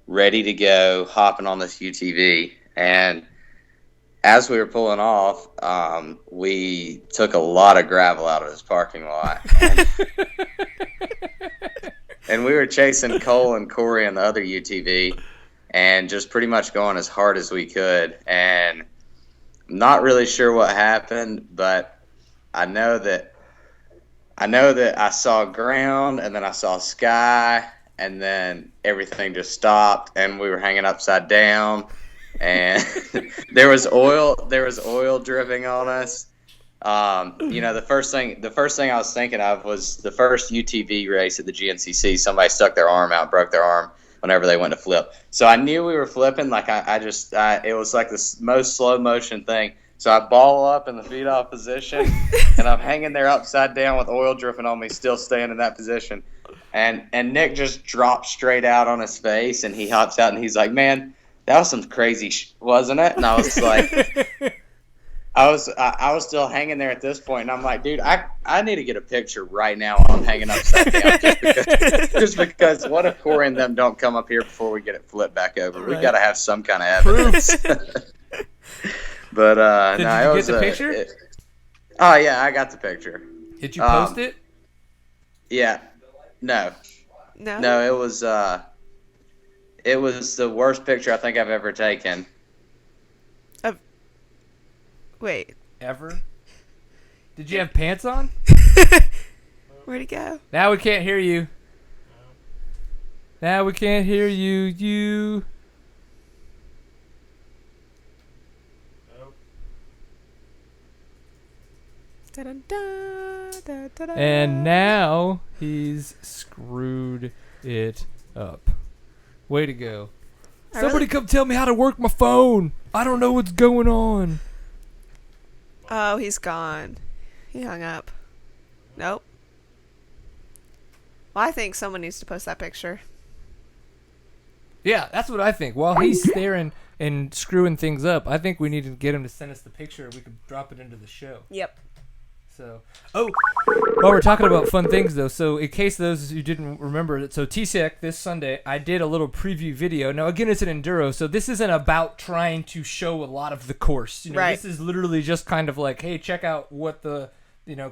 ready to go, hopping on this UTV. And as we were pulling off, we took a lot of gravel out of this parking lot. And we were chasing Cole and Corey in the other UTV and just pretty much going as hard as we could. And I'm not really sure what happened, but I know that I saw ground, and then I saw sky, and then everything just stopped, and we were hanging upside down, and there was oil dripping on us. The first thing I was thinking of was the first UTV race at the GNCC. Somebody stuck their arm out, broke their arm whenever they went to flip. So I knew we were flipping. Like it was like the most slow motion thing. So I ball up in the feet off position, and I'm hanging there upside down with oil dripping on me, still staying in that position. And Nick just dropped straight out on his face, and he hops out, and he's like, "Man, that was some crazy wasn't it?" And I was like. I was still hanging there at this point, and I'm like, dude, I need to get a picture right now while I'm hanging upside down, just because what if Corey and them don't come up here before we get it flipped back over? Right. We've got to have some kind of evidence. But Did you get the picture? Oh yeah, I got the picture. Did you post it? Yeah. No, it was the worst picture I think I've ever taken. Wait. Ever? Did you have pants on? Where'd he go? Now we can't hear you. Now we can't hear you. You. And now he's screwed it up. Way to go. Somebody come tell me how to work my phone. I don't know what's going on. Oh, he's gone. He hung up. Nope. Well, I think someone needs to post that picture. Yeah, that's what I think. While he's staring and screwing things up, I think we need to get him to send us the picture. We could drop it into the show. Yep. So, while we're talking about fun things, though, so in case those who didn't remember, so TSEC this Sunday, I did a little preview video. Now, again, it's an enduro, so this isn't about trying to show a lot of the course. Right. This is literally just kind of like, hey, check out what the,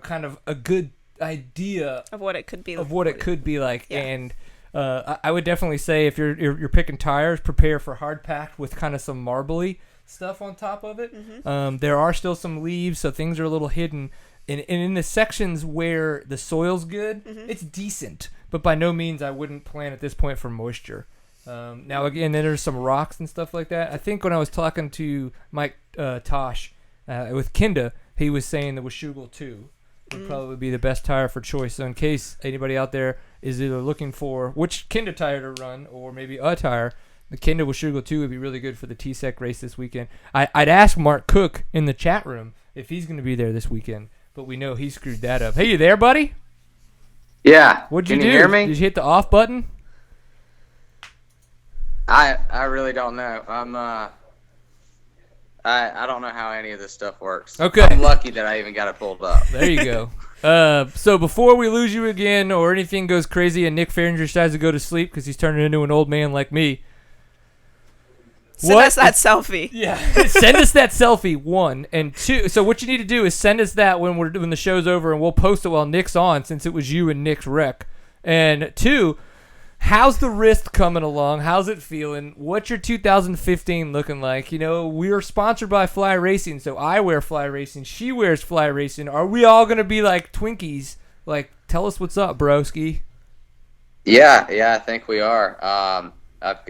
kind of a good idea Of what it could be. of what it could be like. Yeah. And I would definitely say if you're picking tires, prepare for hard packed with kind of some marbly stuff on top of it. Mm-hmm. There are still some leaves, so things are a little hidden. And in the sections where the soil's good, it's decent. But by no means I wouldn't plan at this point for moisture. Now, again, then there's some rocks and stuff like that. I think when I was talking to Mike Tosh with Kinda, he was saying the Washougal 2 would probably be the best tire for choice. So in case anybody out there is either looking for which Kinda tire to run or maybe a tire, the Kinda Washougal 2 would be really good for the TSEC race this weekend. I'd ask Mark Cook in the chat room if he's going to be there this weekend. But we know he screwed that up. Hey, you there, buddy? Yeah. What'd you do? Can you hear me? Did you hit the off button? I really don't know. I don't know how any of this stuff works. Okay. I'm lucky that I even got it pulled up. There you go. So before we lose you again or anything goes crazy and Nick Fahringer decides to go to sleep because he's turning into an old man like me. Send us that selfie. Yeah. Send us that selfie, 1. And 2, so what you need to do is send us that when the show's over and we'll post it while Nick's on since it was you and Nick's wreck. And 2, how's the wrist coming along? How's it feeling? What's your 2015 looking like? We're sponsored by Fly Racing, so I wear Fly Racing. She wears Fly Racing. Are we all going to be like Twinkies? Like, tell us what's up, broski. Yeah, I think we are. I've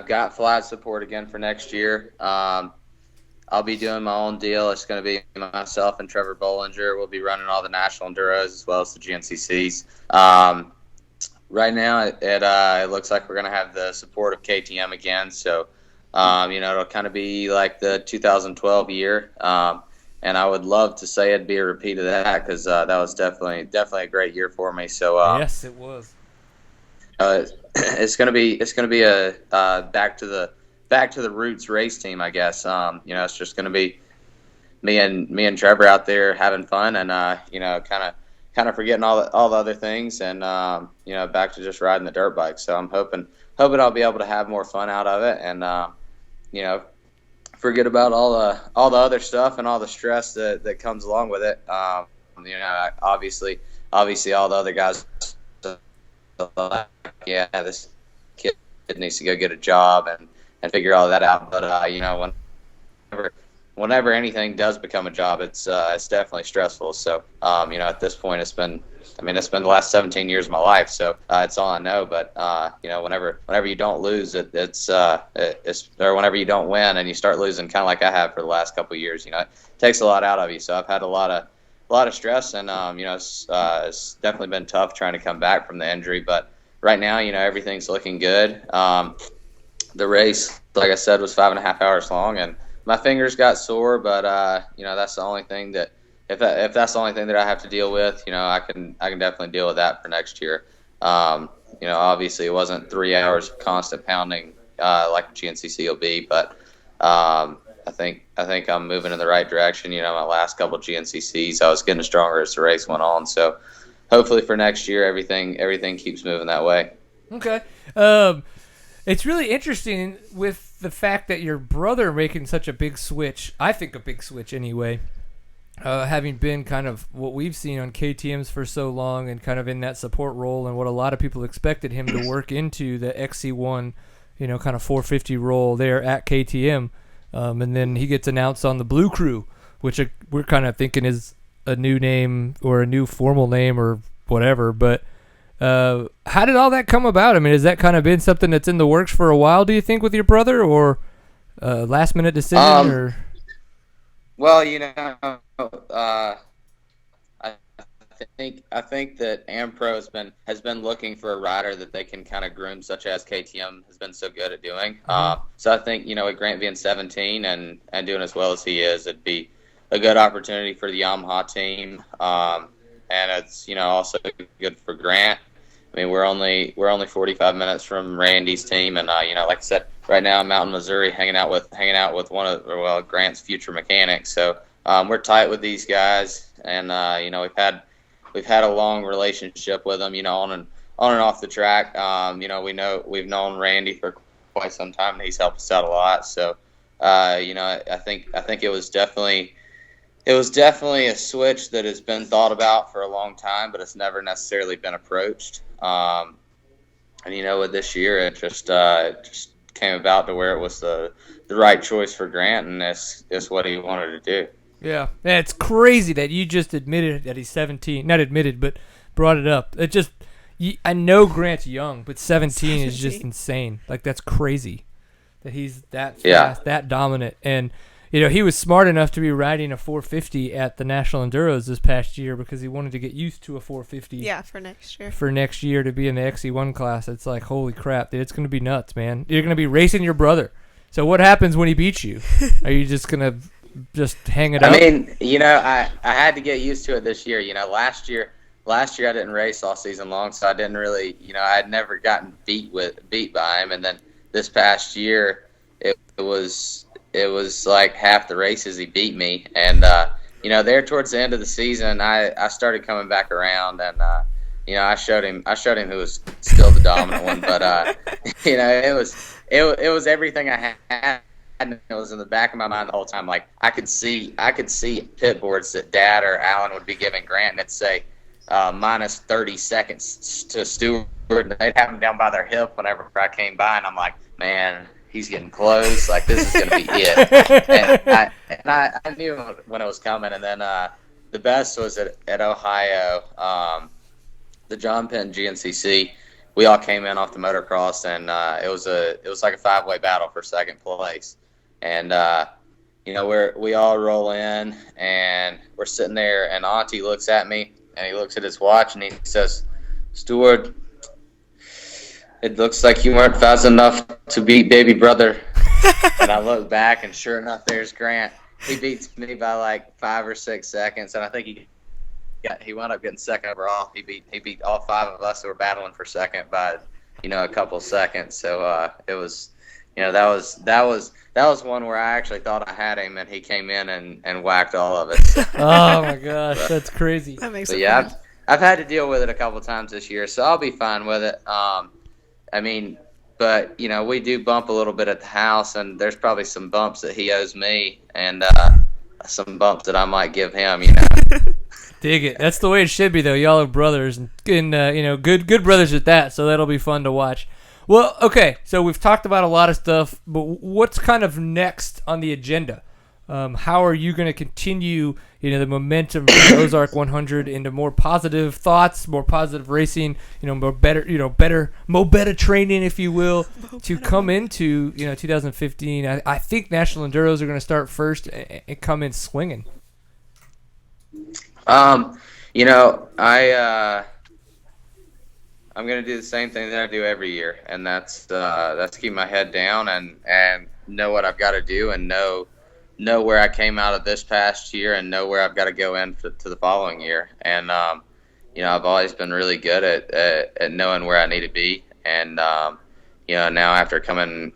got flat support again for next year. I'll be doing my own deal. It's going to be myself and Trevor Bollinger. We'll be running all the national enduros as well as the GNCCs. Right now, it looks like we're going to have the support of KTM again. So, it'll kind of be like the 2012 year. And I would love to say it'd be a repeat of that because that was definitely a great year for me. So yes, it was. It's gonna be a back to the roots race team, I guess. It's just gonna be me and Trevor out there having fun and kind of forgetting all the other things and back to just riding the dirt bike. So I'm hoping I'll be able to have more fun out of it and forget about all the other stuff and all the stress that comes along with it. Obviously all the other guys. Yeah, this kid needs to go get a job and figure all that out. But whenever anything does become a job, it's definitely stressful. So at this point, it's been the last 17 years of my life. So it's all I know. But whenever you don't lose, it's or whenever you don't win and you start losing, kind of like I have for the last couple of years, it takes a lot out of you. So I've had a lot of stress, and it's definitely been tough trying to come back from the injury. But right now, everything's looking good. The race, like I said, was 5.5 hours long, and my fingers got sore. But that's the only thing that if that's the only thing that I have to deal with, I can definitely deal with that for next year. Obviously, it wasn't 3 hours of constant pounding like GNCC will be, but I think I'm moving in the right direction. My last couple of GNCCs, I was getting stronger as the race went on. So hopefully for next year, everything keeps moving that way. Okay. It's really interesting with the fact that your brother making such a big switch. I think a big switch anyway. Having been kind of what we've seen on KTMs for so long and kind of in that support role and what a lot of people expected him to work into the XC1, kind of 450 role there at KTM. And then he gets announced on the Blue Crew, which we're kind of thinking is a new name or a new formal name or whatever. But how did all that come about? Has that kind of been something that's in the works for a while, do you think, with your brother, or last minute decision? Or well, I think that AmPro has been looking for a rider that they can kind of groom, such as KTM has been so good at doing. So I think with Grant being 17 and doing as well as he is, it'd be a good opportunity for the Yamaha team, and it's also good for Grant. I mean, we're only 45 minutes from Randy's team, and like I said, right now I'm out in Missouri hanging out with one of Grant's future mechanics. So we're tight with these guys, and we've had a long relationship with them, on and off the track. We've known Randy for quite some time, and he's helped us out a lot. So I think it was definitely a switch that has been thought about for a long time, but it's never necessarily been approached. And with this year, it just came about to where it was the right choice for Grant, and it's what he wanted to do. Yeah, it's crazy that you just admitted that he's 17. Not admitted, but brought it up. I know Grant's young, but 17 is just insane. Like, that's crazy that he's that fast, that dominant. And he was smart enough to be riding a 450 at the National Enduros this past year because he wanted to get used to a 450. Yeah, for next year. For next year to be in the XE1 class. It's like, holy crap, dude, it's going to be nuts, man. You're going to be racing your brother. So what happens when he beats you? Are you just going to just hang it up? I mean, I had to get used to it this year. Last year I didn't race all season long, so I didn't really, I had never gotten beat by him. And then this past year, it was like half the races he beat me, and there towards the end of the season, I started coming back around, and I showed him who was still the dominant one, but it was everything I had, and it was in the back of my mind the whole time. Like I could see pit boards that Dad or Alan would be giving Grant, and it'd say minus 30 seconds to Steward, and they'd have him down by their hip whenever I came by, and I'm like, man, he's getting close. Like, this is going to be it. And I knew when it was coming. And then the best was at Ohio, the John Penn GNCC. We all came in off the motocross, and it was like a 5-way battle for second place. And we all roll in, and we're sitting there, and Auntie looks at me, and he looks at his watch, and he says, "Steward, it looks like you weren't fast enough to beat baby brother." And I look back, and sure enough, there's Grant. He beats me by like 5 or 6 seconds, and I think he wound up getting second overall. He beat all 5 of us who were battling for second by a couple seconds. So it was that was one where I actually thought I had him, and he came in and whacked all of it. Oh my gosh, that's crazy. That makes But it yeah, fun. I've had to deal with it a couple times this year, so I'll be fine with it. I mean, but we do bump a little bit at the house, and there's probably some bumps that he owes me, and some bumps that I might give him. Dig it. That's the way it should be, though. Y'all are brothers, and good brothers at that. So that'll be fun to watch. Well, okay. So we've talked about a lot of stuff, but what's kind of next on the agenda? How are you going to continue, the momentum from the Ozark 100 into more positive thoughts, more positive racing, more better training, if you will, to come into 2015? I think National Enduros are going to start first and come in swinging. I'm going to do the same thing that I do every year, and that's keep my head down and know what I've got to do, and know where I came out of this past year, and know where I've got to go to the following year. And I've always been really good at knowing where I need to be, and now after coming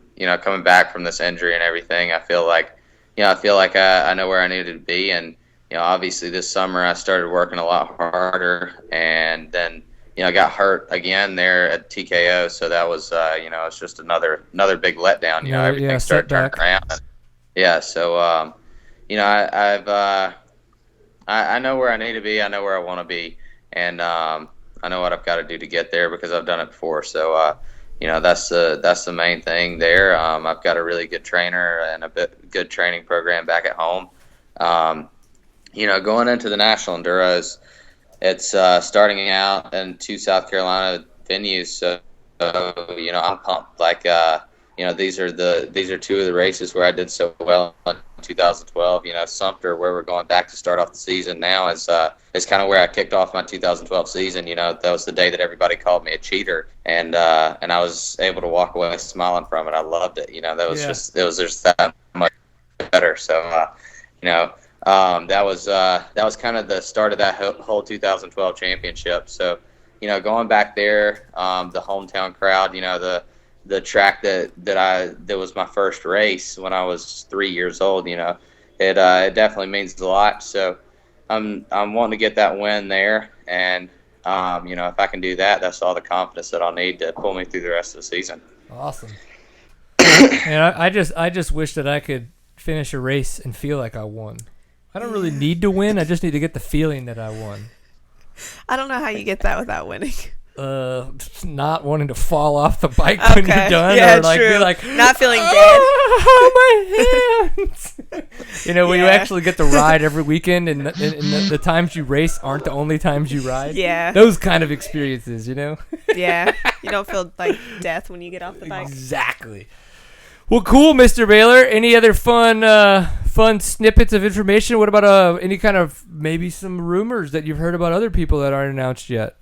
back from this injury and everything, I feel like I know where I needed to be. And obviously this summer I started working a lot harder, and then I got hurt again there at TKO, so that was it's just another big letdown. Everything started turning around. So I know where I need to be. I know where I want to be, and I know what I've got to do to get there because I've done it before. So that's the main thing there. I've got a really good trainer and good training program back at home. Going into the National Enduros, it's starting out in 2 South Carolina venues. So I'm pumped. Like these are 2 of the races where I did so well in 2012. Sumter, where we're going back to start off the season now, is kind of where I kicked off my 2012 season. That was the day that everybody called me a cheater, and I was able to walk away smiling from it. I loved it. It was just that much better. So That was kind of the start of that whole 2012 championship. So, going back there, the hometown crowd, the track that was my first race when I was 3 years old, it definitely means a lot. So I'm wanting to get that win there, and if I can do that, that's all the confidence that I'll need to pull me through the rest of the season. Awesome. And I just wish that I could finish a race and feel like I won. I don't really need to win. I just need to get the feeling that I won. I don't know how you get that without winning. Not wanting to fall off the bike when you're done, yeah, or like true. be like, not feeling dead. Oh, my hands! When you actually get to ride every weekend, and the times you race aren't the only times you ride. Yeah. Those kind of experiences, Yeah. You don't feel like death when you get off the bike. Exactly. Well, cool, Mr. Baylor. Any other fun snippets of information? What about any kind of maybe some rumors that you've heard about other people that aren't announced yet?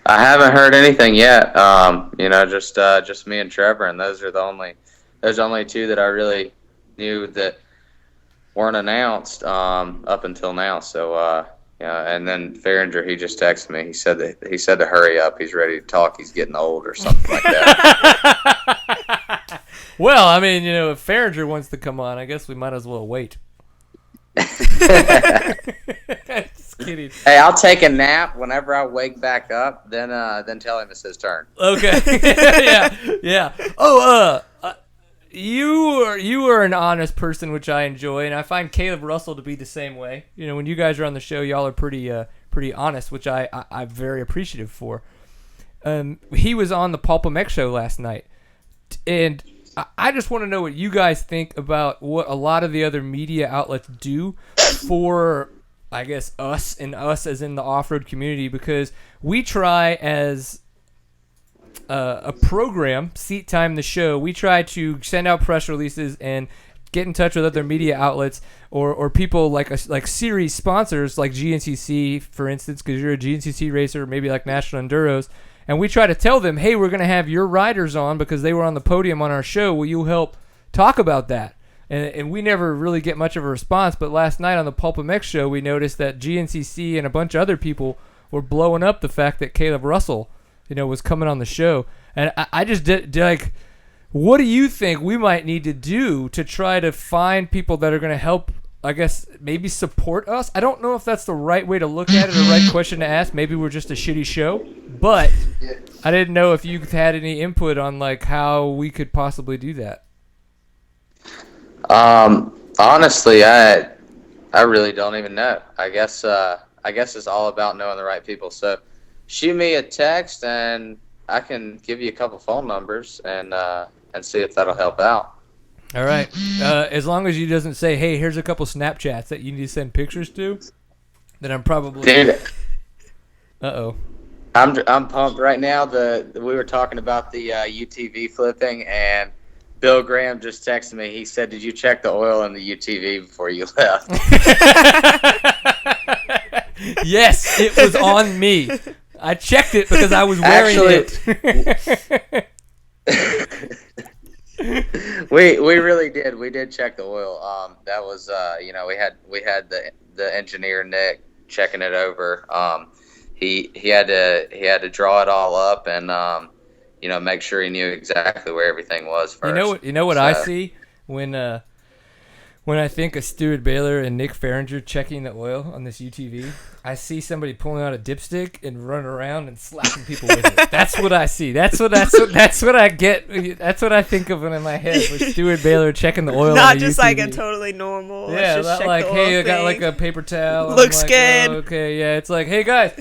I haven't heard anything yet. Just me and Trevor, and those are the only two that I really knew that weren't announced up until now. So and then Fahringer, he just texted me. He said to hurry up. He's ready to talk. He's getting old or something like that. Well, I mean, if Fahringer wants to come on, I guess we might as well wait. Just kidding. Hey, I'll take a nap whenever I wake back up. Then tell him it's his turn. Okay. yeah. Oh, you are an honest person, which I enjoy, and I find Caleb Russell to be the same way. When you guys are on the show, y'all are pretty honest, which I'm very appreciative for. He was on the Pulp MX show last night, and I just want to know what you guys think about what a lot of the other media outlets do for, I guess, us as in the off-road community, because we try as a program, Seat Time the show, we try to send out press releases and get in touch with other media outlets or people like series sponsors like GNCC, for instance, because you're a GNCC racer, maybe like National Enduros. And we try to tell them, hey, we're going to have your riders on because they were on the podium on our show. Will you help talk about that? And we never really get much of a response. But last night on the Pulp MX show, we noticed that GNCC and a bunch of other people were blowing up the fact that Caleb Russell, was coming on the show. And I just did like, what do you think we might need to do to try to find people that are going to help, I guess, maybe support us? I don't know if that's the right way to look at it, or the right question to ask. Maybe we're just a shitty show. But I didn't know if you had any input on like how we could possibly do that. Honestly, I really don't even know. I guess it's all about knowing the right people. So shoot me a text and I can give you a couple phone numbers and see if that'll help out. All right. As long as you doesn't say, hey, here's a couple Snapchats that you need to send pictures to, then I'm probably... Dude. Uh-oh. I'm pumped right now. We were talking about the UTV flipping, and Bill Graham just texted me. He said, did you check the oil in the UTV before you left? Yes, it was on me. I checked it because I was wearing it. We really did. We did check the oil. That was we had the engineer Nick checking it over. He had to draw it all up and make sure he knew exactly where everything was first. You know what I see when I think of Steward Baylor and Nick Fahringer checking the oil on this UTV? I see somebody pulling out a dipstick and running around and slapping people with it. That's what I see. That's what I get. That's what I think of in my head with Steward Baylor checking the oil. Not on just UTV. like a totally normal. Yeah, let's just check like, the oil hey, I got thing. like a paper towel. Looks I'm like, good. oh, okay, yeah. It's like, hey guys,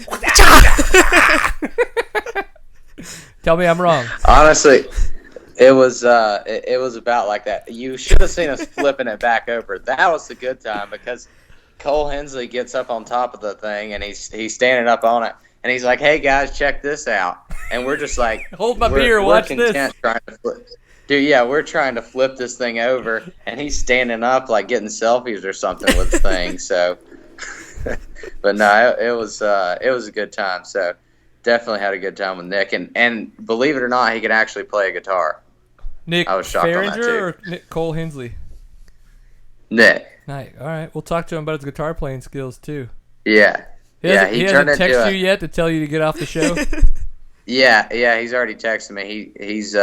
tell me I'm wrong. Honestly, it was about like that. You should have seen us flipping it back over. That was the good time because Cole Hensley gets up on top of the thing and he's standing up on it and he's like, "Hey guys, check this out." And we're just like, hold my beer, watch this. Trying to flip. Dude, yeah, we're trying to flip this thing over and he's standing up like getting selfies or something with the thing. So, but no, it was a good time. So, definitely had a good time with Nick and believe it or not, he can actually play a guitar. Nick I was shocked on that Fahringer too. or Nick Cole Hensley? Nick. Nice. All right. We'll talk to him about his guitar playing skills too. Yeah. He He turned hasn't into texted you yet to tell you to get off the show. Yeah, he's already texted me. He's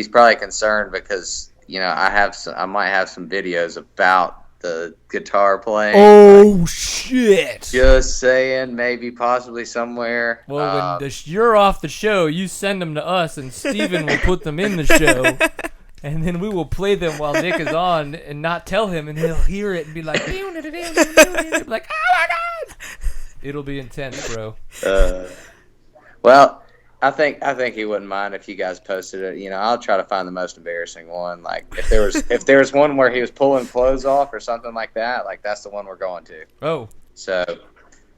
probably concerned because I might have some videos about the guitar playing. Oh shit! Just saying, maybe possibly somewhere. Well, when you're off the show, you send them to us, and Steven will put them in the show, and then we will play them while Nick is on, and not tell him, and he'll hear it and be like, like, oh my god! It'll be intense, bro. Well, I think he wouldn't mind if you guys posted it. I'll try to find the most embarrassing one. Like if there was one where he was pulling clothes off or something like that, like that's the one we're going to. Oh. So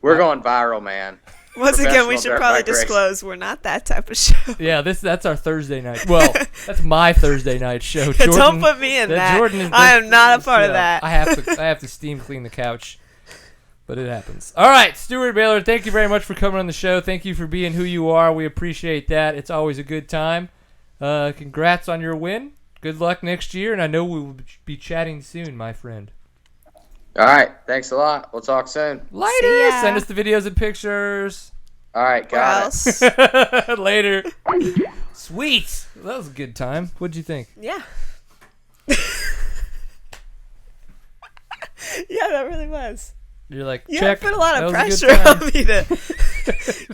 we're going viral, man. Once again, we should probably disclose we're not that type of show. Yeah, that's our Thursday night. Well, that's my Thursday night show. Jordan, don't put me in that. I am not a part of that. I have to steam clean the couch. But it happens. All right, Steward Baylor, thank you very much for coming on the show. Thank you for being who you are. We appreciate that. It's always a good time. Congrats on your win. Good luck next year, and I know we will be chatting soon, my friend. All right, thanks a lot. We'll talk soon. Later. Send us the videos and pictures. All right, got it. Later. Sweet. That was a good time. What'd you think? Yeah. Yeah, that really was. You're like, you check. Put a lot of pressure on me to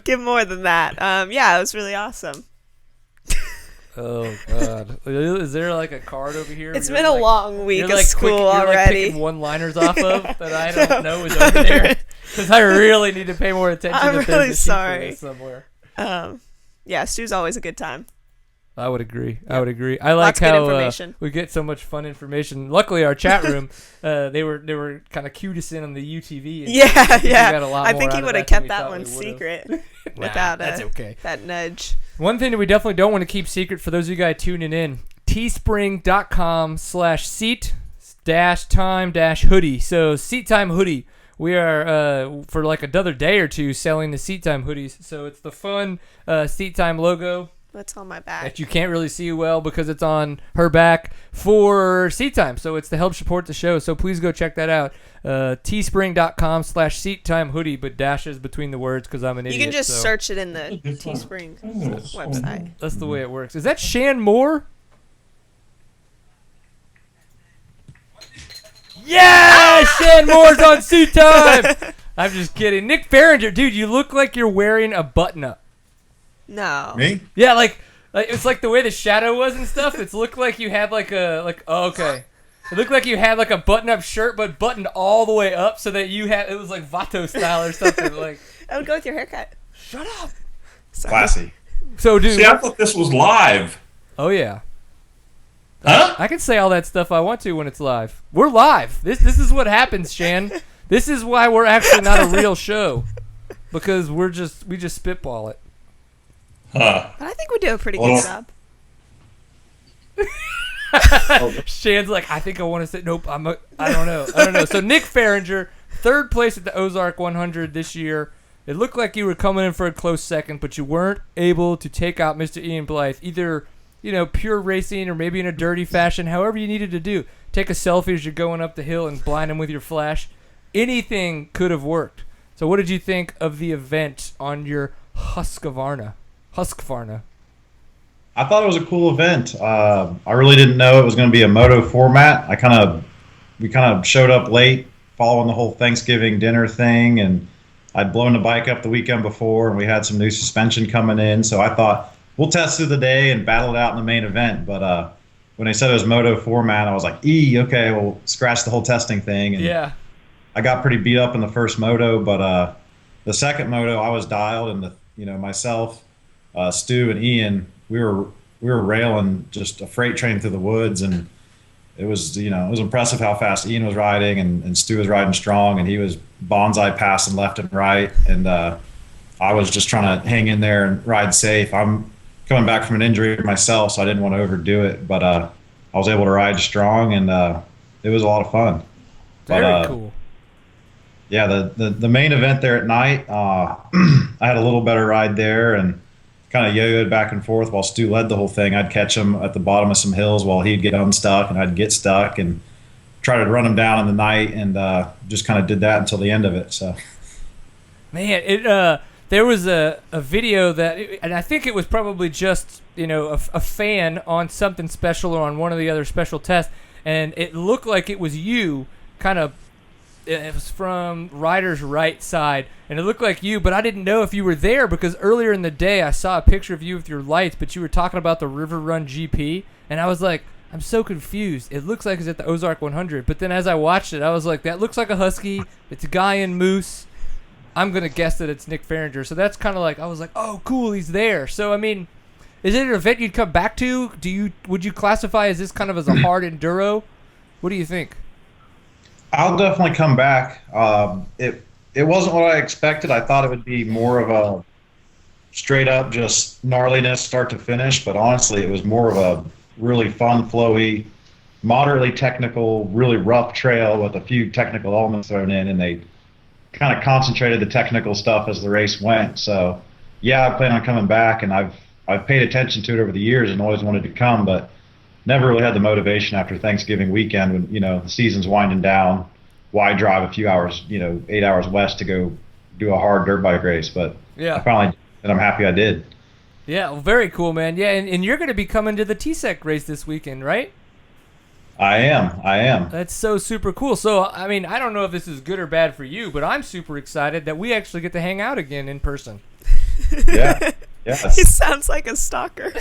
give more than that. Yeah, it was really awesome. Oh God! Is there like a card over here? It's been a long week of school you're already. Like picking one-liners off of that I don't know is over there because I really need to pay more attention. I'm really sorry. Somewhere. Yeah, Stu's always a good time. I would agree. Yep. I would agree. I like how we get so much fun information. Luckily, our chat room, they were kind of cute us in on the UTV. Yeah. I think he would have kept that one secret without that's okay. That nudge. One thing that we definitely don't want to keep secret for those of you guys tuning in, teespring.com/seat-time-hoodie. So Seat Time hoodie. We are, for like another day or two, selling the Seat Time hoodies. So it's the fun Seat Time logo. That's on my back. That you can't really see well because it's on her back for Seat Time. So it's to help support the show. So please go check that out. Teespring.com/seat-time hoodie, but dashes between the words because I'm an idiot. You can just search it in the Teespring website. That's the way it works. Is that Shan Moore? Yeah! Shan Moore's on Seat Time! I'm just kidding. Nick Fahringer, dude, you look like you're wearing a button-up. No. Me? Yeah, like it's like the way the shadow was and stuff. It's looked like you had it looked like you had like a button-up shirt, but buttoned all the way up, so that it was like Vato style or something. Like I would go with your haircut. Shut up. Sorry. Classy. So, dude. See, I thought this was live. Oh yeah. Huh? I can say all that stuff I want to when it's live. We're live. This is what happens, Shan. This is why we're actually not a real show, because we just spitball it. Huh. But I think we do a pretty good job. Shan's like, I think I want to say, nope, I don't know. So Nick Fahringer, third place at the Ozark 100 this year. It looked like you were coming in for a close second, but you weren't able to take out Mr. Ian Blythe, either, pure racing or maybe in a dirty fashion, however you needed to do. Take a selfie as you're going up the hill and blind him with your flash. Anything could have worked. So what did you think of the event on your Husqvarna? I thought it was a cool event. I really didn't know it was going to be a moto format. We kind of showed up late, following the whole Thanksgiving dinner thing, and I'd blown the bike up the weekend before, and we had some new suspension coming in. So I thought we'll test through the day and battle it out in the main event. But when they said it was moto format, I was like, okay, we'll scratch the whole testing thing. And yeah. I got pretty beat up in the first moto, but the second moto I was dialed, and myself, Stu and Ian, we were railing just a freight train through the woods, and it was impressive how fast Ian was riding, and Stu was riding strong, and he was bonsai passing left and right, and I was just trying to hang in there and ride safe. I'm coming back from an injury myself, so I didn't want to overdo it, but I was able to ride strong, and it was a lot of fun. Very cool. Yeah, the main event there at night, I had a little better ride there and kind of yo-yoed back and forth while Stu led the whole thing. I'd catch him at the bottom of some hills while he'd get unstuck, and I'd get stuck and try to run them down in the night, and just kind of did that until the end of it. So, man, there was a video and I think it was probably just a fan on something special or on one of the other special tests, and it looked like it was you kind of. It was from Ryder's right side, and it looked like you, but I didn't know if you were there because earlier in the day I saw a picture of you with your lights, but you were talking about the River Run GP, and I was like, I'm so confused. It looks like it's at the Ozark 100, but then as I watched it, I was like, that looks like a Husky. It's a guy in moose. I'm going to guess that it's Nick Fahringer, so that's kind of like, I was like, oh, cool, he's there. So, I mean, is it an event you'd come back to? Would you classify as this kind of as a hard enduro? What do you think? I'll definitely come back. It wasn't what I expected. I thought it would be more of a straight up just gnarliness start to finish, but honestly, it was more of a really fun, flowy, moderately technical, really rough trail with a few technical elements thrown in, and they kind of concentrated the technical stuff as the race went. So, yeah, I plan on coming back, and I've paid attention to it over the years and always wanted to come, but never really had the motivation after Thanksgiving weekend when, the season's winding down. Why drive a few hours, 8 hours west to go do a hard dirt bike race? But yeah, I finally did, and I'm happy I did. Yeah, well, very cool, man. Yeah, and you're going to be coming to the TSEC race this weekend, right? I am. That's so super cool. So, I mean, I don't know if this is good or bad for you, but I'm super excited that we actually get to hang out again in person. Yeah. Yes. He sounds like a stalker.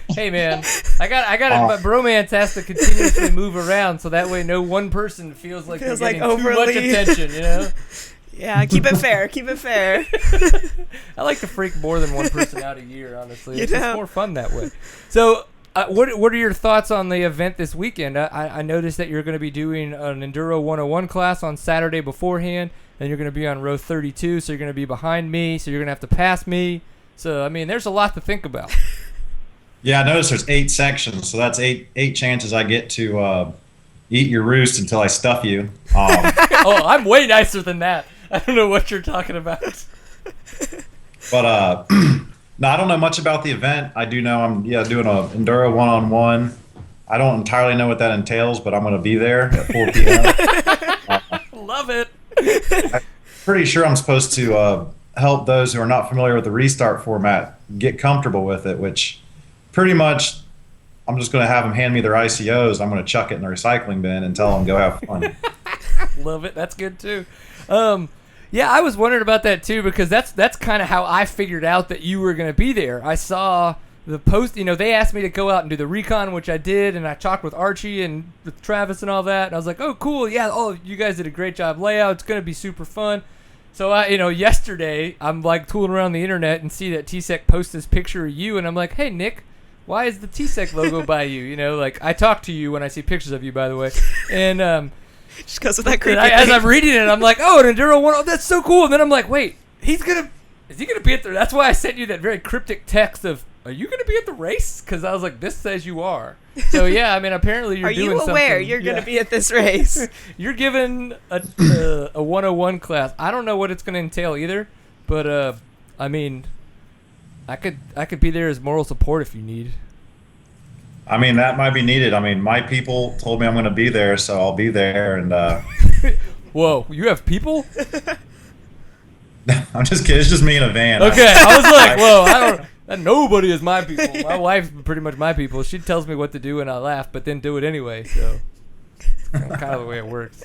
Hey man, I got my bromance has to continuously move around so that way no one person feels like they're getting too much attention, Yeah, keep it fair. Keep it fair. I like to freak more than one person out a year, honestly. It's just just more fun that way. So, what are your thoughts on the event this weekend? I noticed that you're going to be doing an Enduro 101 class on Saturday beforehand, and you're going to be on row 32, so you're going to be behind me, so you're going to have to pass me. So, I mean, there's a lot to think about. Yeah, I noticed there's 8 sections, so that's eight chances I get to eat your roost until I stuff you. Oh, I'm way nicer than that. I don't know what you're talking about. But no, I don't know much about the event. I do know I'm doing a Enduro 1-on-1. I don't entirely know what that entails, but I'm going to be there at 4 p.m. Love it. I'm pretty sure I'm supposed to help those who are not familiar with the restart format get comfortable with it, which pretty much I'm just going to have them hand me their ICOs. I'm going to chuck it in the recycling bin and tell them go have fun. Love it. That's good too. Yeah, I was wondering about that too because that's kind of how I figured out that you were going to be there. I saw the post, they asked me to go out and do the recon, which I did, and I talked with Archie and with Travis and all that, and I was like, oh, cool, yeah, you guys did a great job layout. It's going to be super fun. So, yesterday, I'm, tooling around the internet and see that TSEC posts this picture of you, and I'm like, hey, Nick, why is the TSEC logo by you? I talk to you when I see pictures of you, by the way, and just because of that creepy as I'm reading it, I'm like, oh, an Enduro 1, that's so cool, and then I'm like, wait, is he going to be at the, that's why I sent you that very cryptic text of, are you going to be at the race? Because I was like, this says you are. So, yeah, I mean, apparently you're doing something. Are you aware you're going to be at this race? You're given a 101 class. I don't know what it's going to entail either, but, I mean, I could be there as moral support if you need. I mean, that might be needed. I mean, my people told me I'm going to be there, so I'll be there. And Whoa, you have people? I'm just kidding. It's just me in a van. Okay, I was like, whoa, nobody is my people. My wife's pretty much my people. She tells me what to do and I laugh, but then do it anyway. So it's kind of the way it works,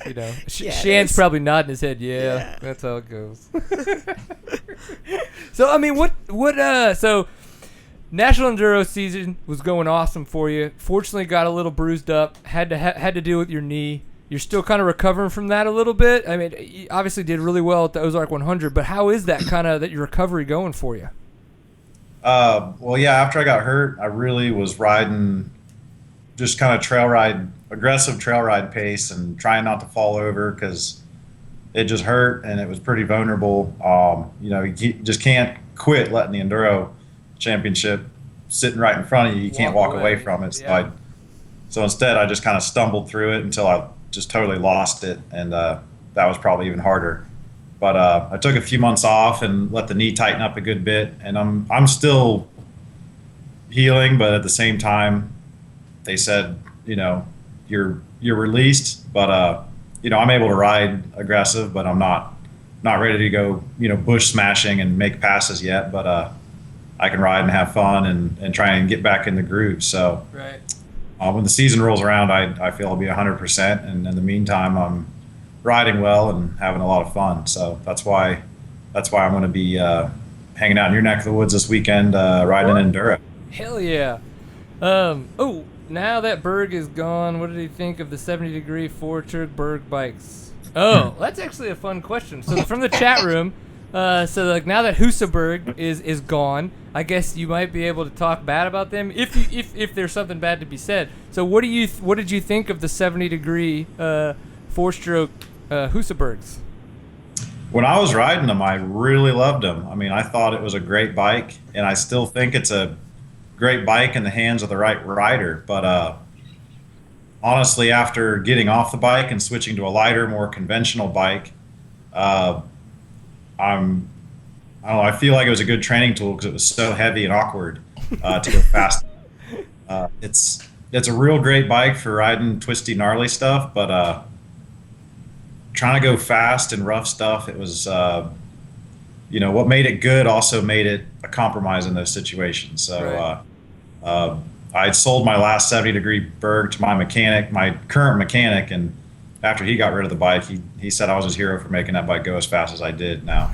Shan's probably nodding his head. Yeah, that's how it goes. So I mean, so National Enduro season was going awesome for you. Fortunately, got a little bruised up. Had to deal with your knee. You're still kind of recovering from that a little bit. I mean, you obviously did really well at the Ozark 100, but how is that your recovery going for you? Well, yeah, after I got hurt, I really was riding just kind of aggressive trail ride pace and trying not to fall over because it just hurt and it was pretty vulnerable. You just can't quit letting the Enduro Championship sitting right in front of you. You can't walk away from it. So instead, I just kind of stumbled through it until I just totally lost it, and that was probably even harder. But I took a few months off and let the knee tighten up a good bit, and I'm still healing, but at the same time, they said, you're released. But I'm able to ride aggressive, but I'm not ready to go bush smashing and make passes yet. But I can ride and have fun and try and get back in the groove. So Right. when the season rolls around, I feel I'll be 100%. And in the meantime, I'm riding well and having a lot of fun. So that's why I'm going to be hanging out in your neck of the woods this weekend, riding in Enduro. Hell yeah. Now that Berg is gone, what did he think of the 70-degree four-stroke Berg bikes? Oh, that's actually a fun question. So from the chat room, now that Husaberg is gone, I guess you might be able to talk bad about them if there's something bad to be said. So what did you think of the 70-degree four-stroke Husabergs? When I was riding them, I really loved them. I mean, I thought it was a great bike, and I still think it's a great bike in the hands of the right rider. But honestly, after getting off the bike and switching to a lighter, more conventional bike, I feel like it was a good training tool because it was so heavy and awkward to go fast. It's a real great bike for riding twisty, gnarly stuff, but trying to go fast and rough stuff, it was what made it good also made it a compromise in those situations. So Right. I'd sold my last 70-degree Berg to my current mechanic, and after he got rid of the bike, he said I was his hero for making that bike go as fast as I did. Now,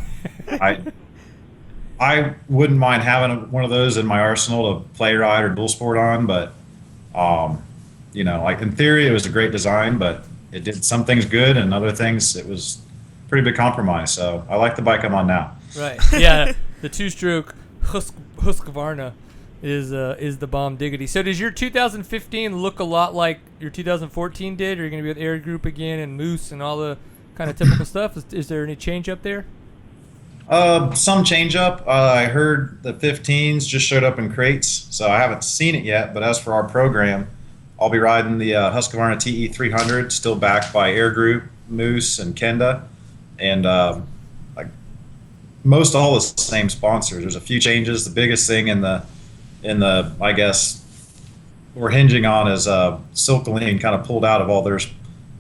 I wouldn't mind having one of those in my arsenal to play ride or dual sport on, but like in theory, it was a great design, but it did some things good and other things it was pretty big compromise. So I like the bike I'm on now. Right. Yeah. The two-stroke Husqvarna is the bomb diggity. So does your 2015 look a lot like your 2014 did? Or are you going to be with Air Group again and Moose and all the kind of typical stuff? Is there any change up there? Some change up. I heard the 15s just showed up in crates, so I haven't seen it yet. But as for our program, I'll be riding the Husqvarna TE 300, still backed by Air Group, Moose, and Kenda, and like most all the same sponsors. There's a few changes. The biggest thing in the I guess we're hinging on is Silkaline kind of pulled out of all their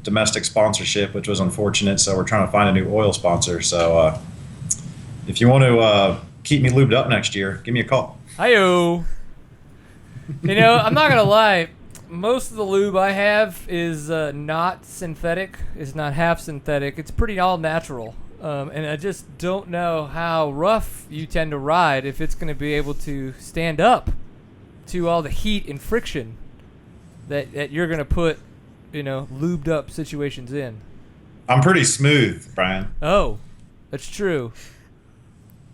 domestic sponsorship, which was unfortunate. So we're trying to find a new oil sponsor. So if you want to keep me lubed up next year, give me a call. Hi-yo. I'm not going to lie. Most of the lube I have is not synthetic. It's not half synthetic. It's pretty all natural. And I just don't know how rough you tend to ride if it's going to be able to stand up to all the heat and friction that you're going to put, lubed up situations in. I'm pretty smooth, Brian. Oh, that's true.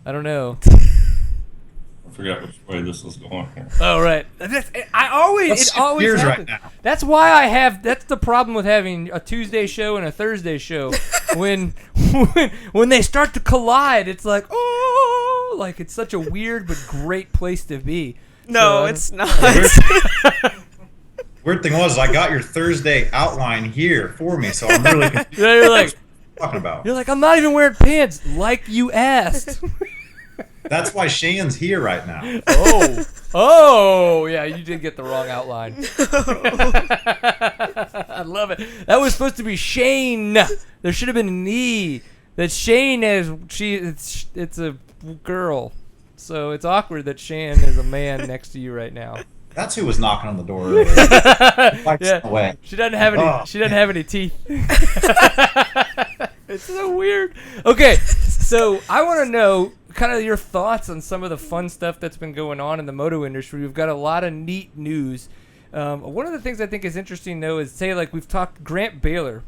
I don't know. I forgot which way this is going here. Oh, right. It always Here's happens. right now. That's why that's the problem with having a Tuesday show and a Thursday show. when they start to collide, it's like, oh, like it's such a weird but great place to be. No, So, it's not. Weird thing was I got your Thursday outline here for me, so I'm really confused. Yeah, you're like, Talking about. You're like, I'm not even wearing pants, like you asked. That's why Shane's here right now. Oh, yeah, you did get the wrong outline. I love it. That was supposed to be Shane. There should have been an E. That Shane it's a girl. So it's awkward that Shane is a man next to you right now. That's who was knocking on the door earlier. Yeah. Away. She doesn't have any. Oh. She doesn't have any teeth. It's so weird. Okay, so I want to know kind of your thoughts on some of the fun stuff that's been going on in the moto industry. We've got a lot of neat news. One of the things I think is interesting though is we've talked Grant Baylor.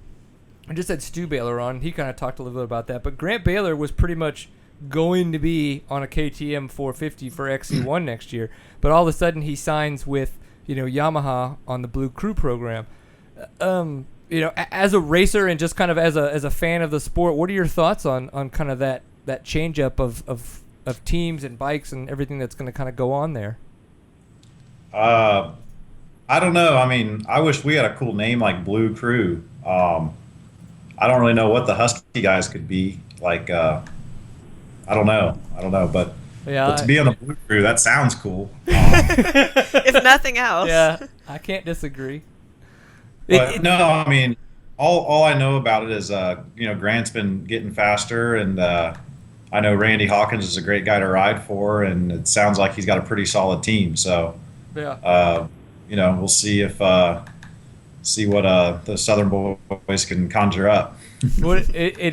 I just had Stu Baylor on. He kind of talked a little bit about that, but Grant Baylor was pretty much going to be on a KTM 450 for XC1 next year, but all of a sudden he signs with Yamaha on the Blue Crew program. As a racer and just kind of as a fan of the sport, what are your thoughts on kind of that change up of teams and bikes and everything that's going to kind of go on there? I don't know. I mean, I wish we had a cool name like Blue Crew. I don't really know what the Husky guys could be like. I don't know, but to be on the Blue Crew, that sounds cool. If nothing else. Yeah, I can't disagree. But no, I mean, all I know about it is, Grant's been getting faster, and I know Randy Hawkins is a great guy to ride for, and it sounds like he's got a pretty solid team. So, Yeah. we'll see if see what the Southern boys can conjure up.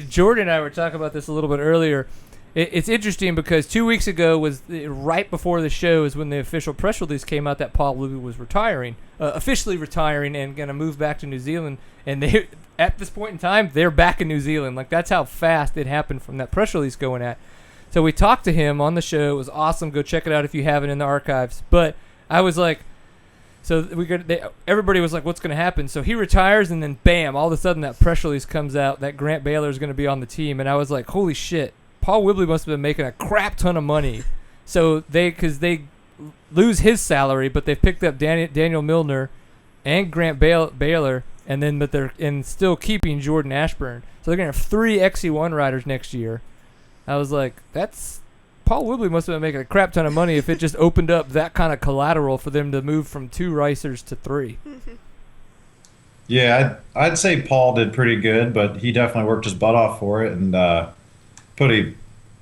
Jordan and I were talking about this a little bit earlier. It's interesting because 2 weeks ago was right before the show is when the official press release came out that Paul Luby was retiring, officially retiring and going to move back to New Zealand. And they, at this point in time, they're back in New Zealand. Like, that's how fast it happened from that press release going at. So we talked to him on the show. It was awesome. Go check it out if you haven't in the archives. But I was like, so everybody was like, what's going to happen? So he retires, and then bam, all of a sudden that press release comes out that Grant Baylor is going to be on the team. And I was like, holy shit. Paul Whibley must have been making a crap ton of money. So because they lose his salary, but they've picked up Daniel Milner and Grant Baylor, and then but they're still keeping Jordan Ashburn. So they're gonna have 3 XC1 riders next year. I was like, Paul Whibley must have been making a crap ton of money if it just opened up that kind of collateral for them to move from 2 racers to 3. Yeah, I'd say Paul did pretty good, but he definitely worked his butt off for it, and put a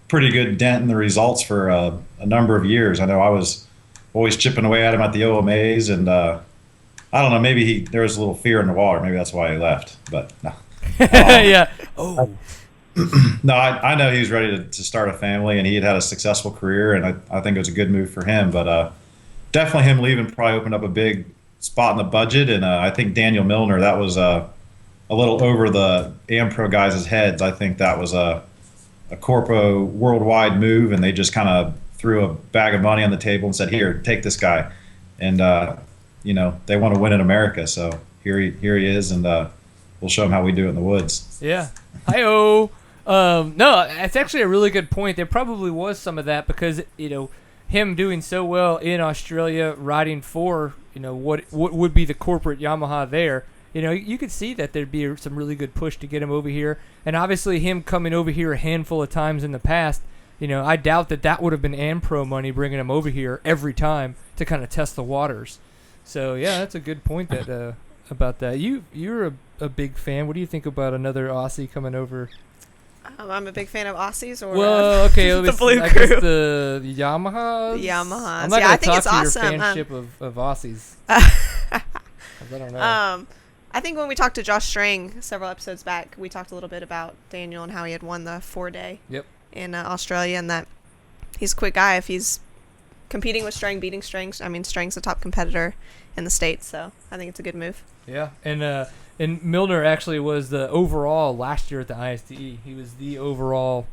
pretty good dent in the results for a number of years. I know I was always chipping away at him at the OMAs, and I don't know, maybe there was a little fear in the water. Maybe that's why he left. But no. Yeah. Oh. No, I know he was ready to start a family, and he had a successful career, and I think it was a good move for him. But definitely him leaving probably opened up a big spot in the budget, and I think Daniel Milner, that was a little over the AmPro guys' heads. I think that was a corpo worldwide move, and they just kind of threw a bag of money on the table and said, here, take this guy. And, they want to win in America. So here he is, and we'll show him how we do it in the woods. Yeah. Hi-oh. No, it's actually a really good point. There probably was some of that because, him doing so well in Australia, riding for, what would be the corporate Yamaha there. You could see that there'd be some really good push to get him over here. And obviously him coming over here a handful of times in the past, I doubt that would have been AmPro money bringing him over here every time to kind of test the waters. So, yeah, that's a good point that about that. You're a big fan. What do you think about another Aussie coming over? I'm a big fan of Aussies or the Blue I Crew. guess the Yamahas. The Yamahas. I'm not I going to think talk it's to awesome. your fanship of Aussies. 'Cause I don't know. I think when we talked to Josh Strang several episodes back, we talked a little bit about Daniel and how he had won the 4-day in Australia, and that he's a quick guy if he's competing with Strang, beating Strang. I mean, Strang's the top competitor in the States, so I think it's a good move. Yeah, and Milner actually was the overall last year at the ISTE. He was the overall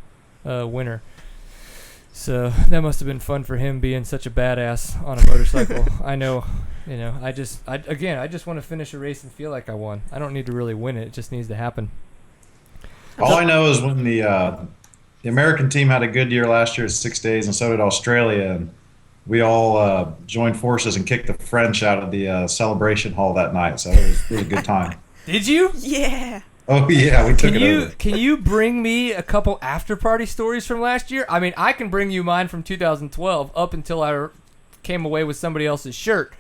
winner. So that must have been fun for him being such a badass on a motorcycle. I know, I just want to finish a race and feel like I won. I don't need to really win it. It just needs to happen. All I know is when the American team had a good year last year at 6 days, and so did Australia, and we all joined forces and kicked the French out of the celebration hall that night. So it was a really good time. Did you? Yeah. Oh yeah, we took it over. Can you bring me a couple after party stories from last year? I mean, I can bring you mine from 2012 up until I came away with somebody else's shirt.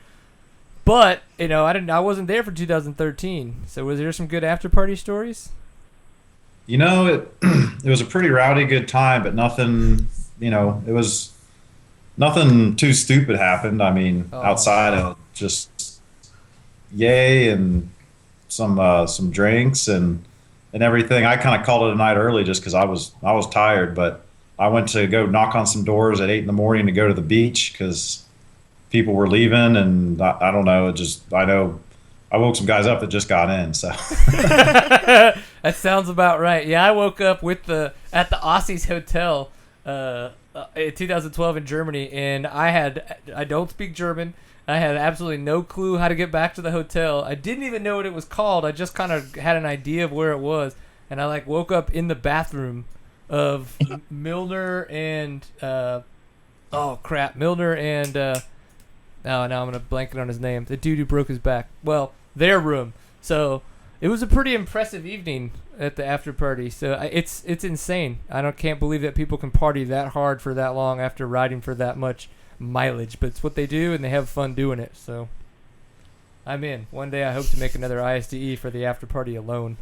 But I wasn't there for 2013. So was there some good after party stories? It was a pretty rowdy good time, but nothing. It was nothing too stupid happened. I mean, outside of just yay and some drinks and everything. I kind of called it a night early just because I was tired, but I went to go knock on some doors at 8 a.m. to go to the beach because people were leaving, and I don't know. I know I woke some guys up that just got in. So that sounds about right. Yeah, I woke up at the Aussies Hotel in 2012 in Germany, and I don't speak German. I had absolutely no clue how to get back to the hotel. I didn't even know what it was called. I just kind of had an idea of where it was, and I woke up in the bathroom of Milner and Milner and now I'm gonna blank it on his name. The dude who broke his back. Well, their room. So it was a pretty impressive evening at the after party. So it's insane. Can't believe that people can party that hard for that long after riding for that much mileage, but it's what they do, and they have fun doing it. So I'm in. One day I hope to make another ISDE for the after party alone.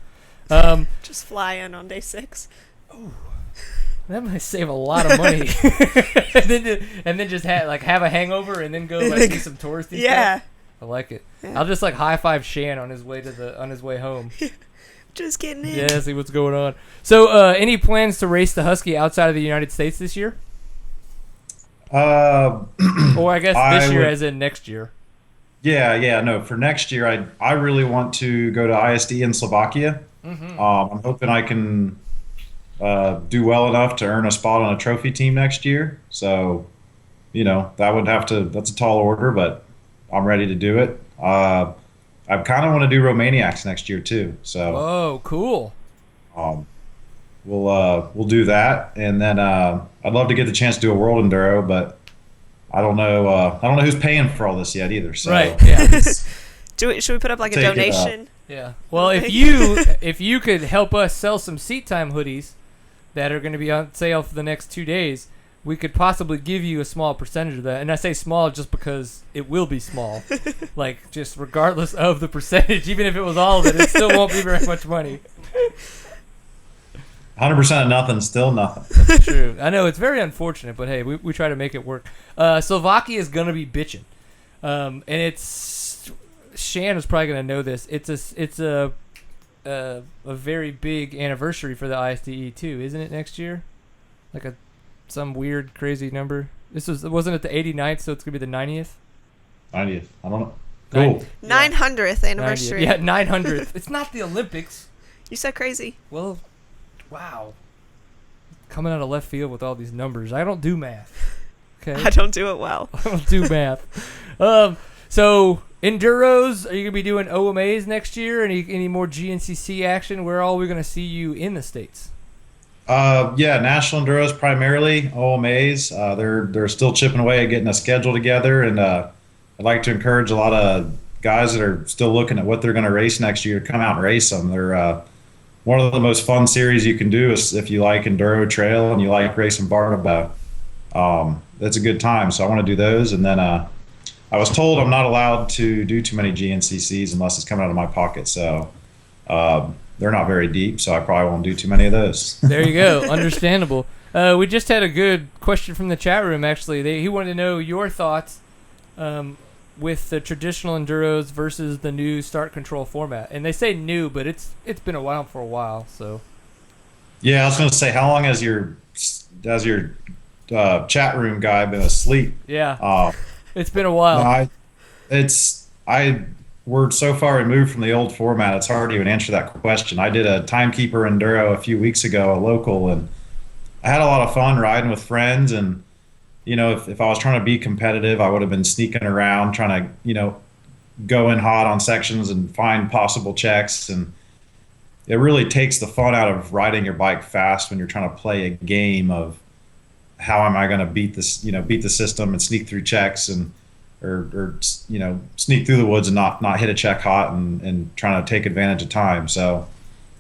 Just fly in on day 6. Ooh, that might save a lot of money. and then just have a hangover and then go do some touristy stuff. I like it. Yeah. I'll just high five Shan on his way home. Just getting in. Yeah, see what's going on. So, any plans to race the Husky outside of the United States this year? Or I guess this year as in next year. Yeah, no. For next year, I really want to go to ISD in Slovakia. Mm-hmm. I'm hoping I can do well enough to earn a spot on a trophy team next year. So, that's a tall order, but I'm ready to do it. I kind of want to do Romaniacs next year too. So. Whoa, cool. We'll do that, and then I'd love to get the chance to do a World Enduro, but I don't know who's paying for all this yet either. So. Right. Yeah. Should we put up a donation? Yeah. Well, if you could help us sell some Seat Time hoodies that are going to be on sale for the next 2 days, we could possibly give you a small percentage of that. And I say small just because it will be small. Just regardless of the percentage, even if it was all of it still won't be very much money. 100% of nothing, still nothing. That's true. I know, it's very unfortunate, but hey, we try to make it work. Slovakia is going to be bitching. And it's... Shan is probably going to know this. It's a very big anniversary for the ISDE too, isn't it, next year? Some weird, crazy number. Wasn't it the 89th, so it's going to be the 90th? 90th. I don't know. Cool. 900th anniversary. 90th. Yeah, 900th. It's not the Olympics. You said crazy. Well, wow. Coming out of left field with all these numbers. I don't do math. Okay. I don't do it well. I don't do math. So, Enduros, are you going to be doing OMAs next year? Any more GNCC action? Where are we going to see you in the States? National Enduros primarily, OMAs. They're still chipping away at getting a schedule together, and I'd like to encourage a lot of guys that are still looking at what they're going to race next year to come out and race them. They're one of the most fun series you can do is if you like enduro trail and you like racing Barnaba. That's a good time, so I want to do those. And then I was told I'm not allowed to do too many GNCCs unless it's coming out of my pocket, so they're not very deep, so I probably won't do too many of those. There you go. Understandable. We just had a good question from the chat room, actually. He wanted to know your thoughts with the traditional enduros versus the new start control format. And they say new, but it's been around for a while. So. Yeah, I was going to say, how long has your chat room guy been asleep? Yeah, it's been a while. We're so far removed from the old format, it's hard to even answer that question. I did a timekeeper enduro a few weeks ago, a local, and I had a lot of fun riding with friends. And, if I was trying to be competitive, I would have been sneaking around, trying to, go in hot on sections and find possible checks. And it really takes the fun out of riding your bike fast when you're trying to play a game of how am I going to beat the system and sneak through checks and or sneak through the woods and not hit a check hot and trying to take advantage of time. So,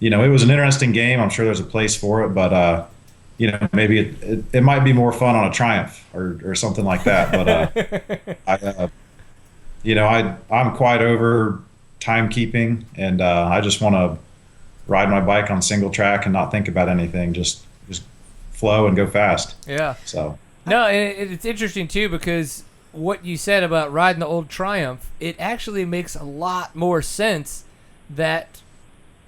it was an interesting game. I'm sure there's a place for it, but maybe it might be more fun on a Triumph or something like that. But I'm quite over timekeeping, and I just want to ride my bike on single track and not think about anything. Just flow and go fast. Yeah. So. No, it's interesting too because what you said about riding the old Triumph, it actually makes a lot more sense that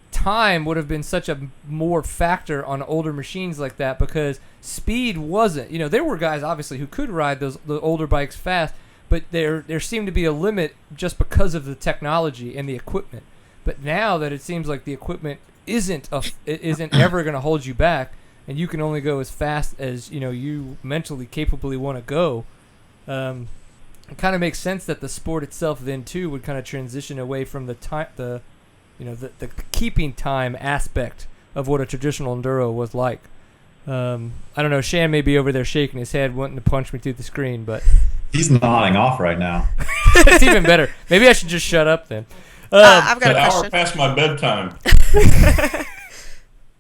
time would have been such a more factor on older machines like that because speed wasn't. There were guys obviously who could ride the older bikes fast, but there seemed to be a limit just because of the technology and the equipment. But now that it seems like the equipment isn't ever going to hold you back, and you can only go as fast as you mentally capably want to go. It kind of makes sense that the sport itself then too would kind of transition away from the keeping time aspect of what a traditional enduro was like. I don't know. Shan may be over there shaking his head, wanting to punch me through the screen, but he's nodding off right now. It's even better. Maybe I should just shut up then. I've got a question. An hour past my bedtime.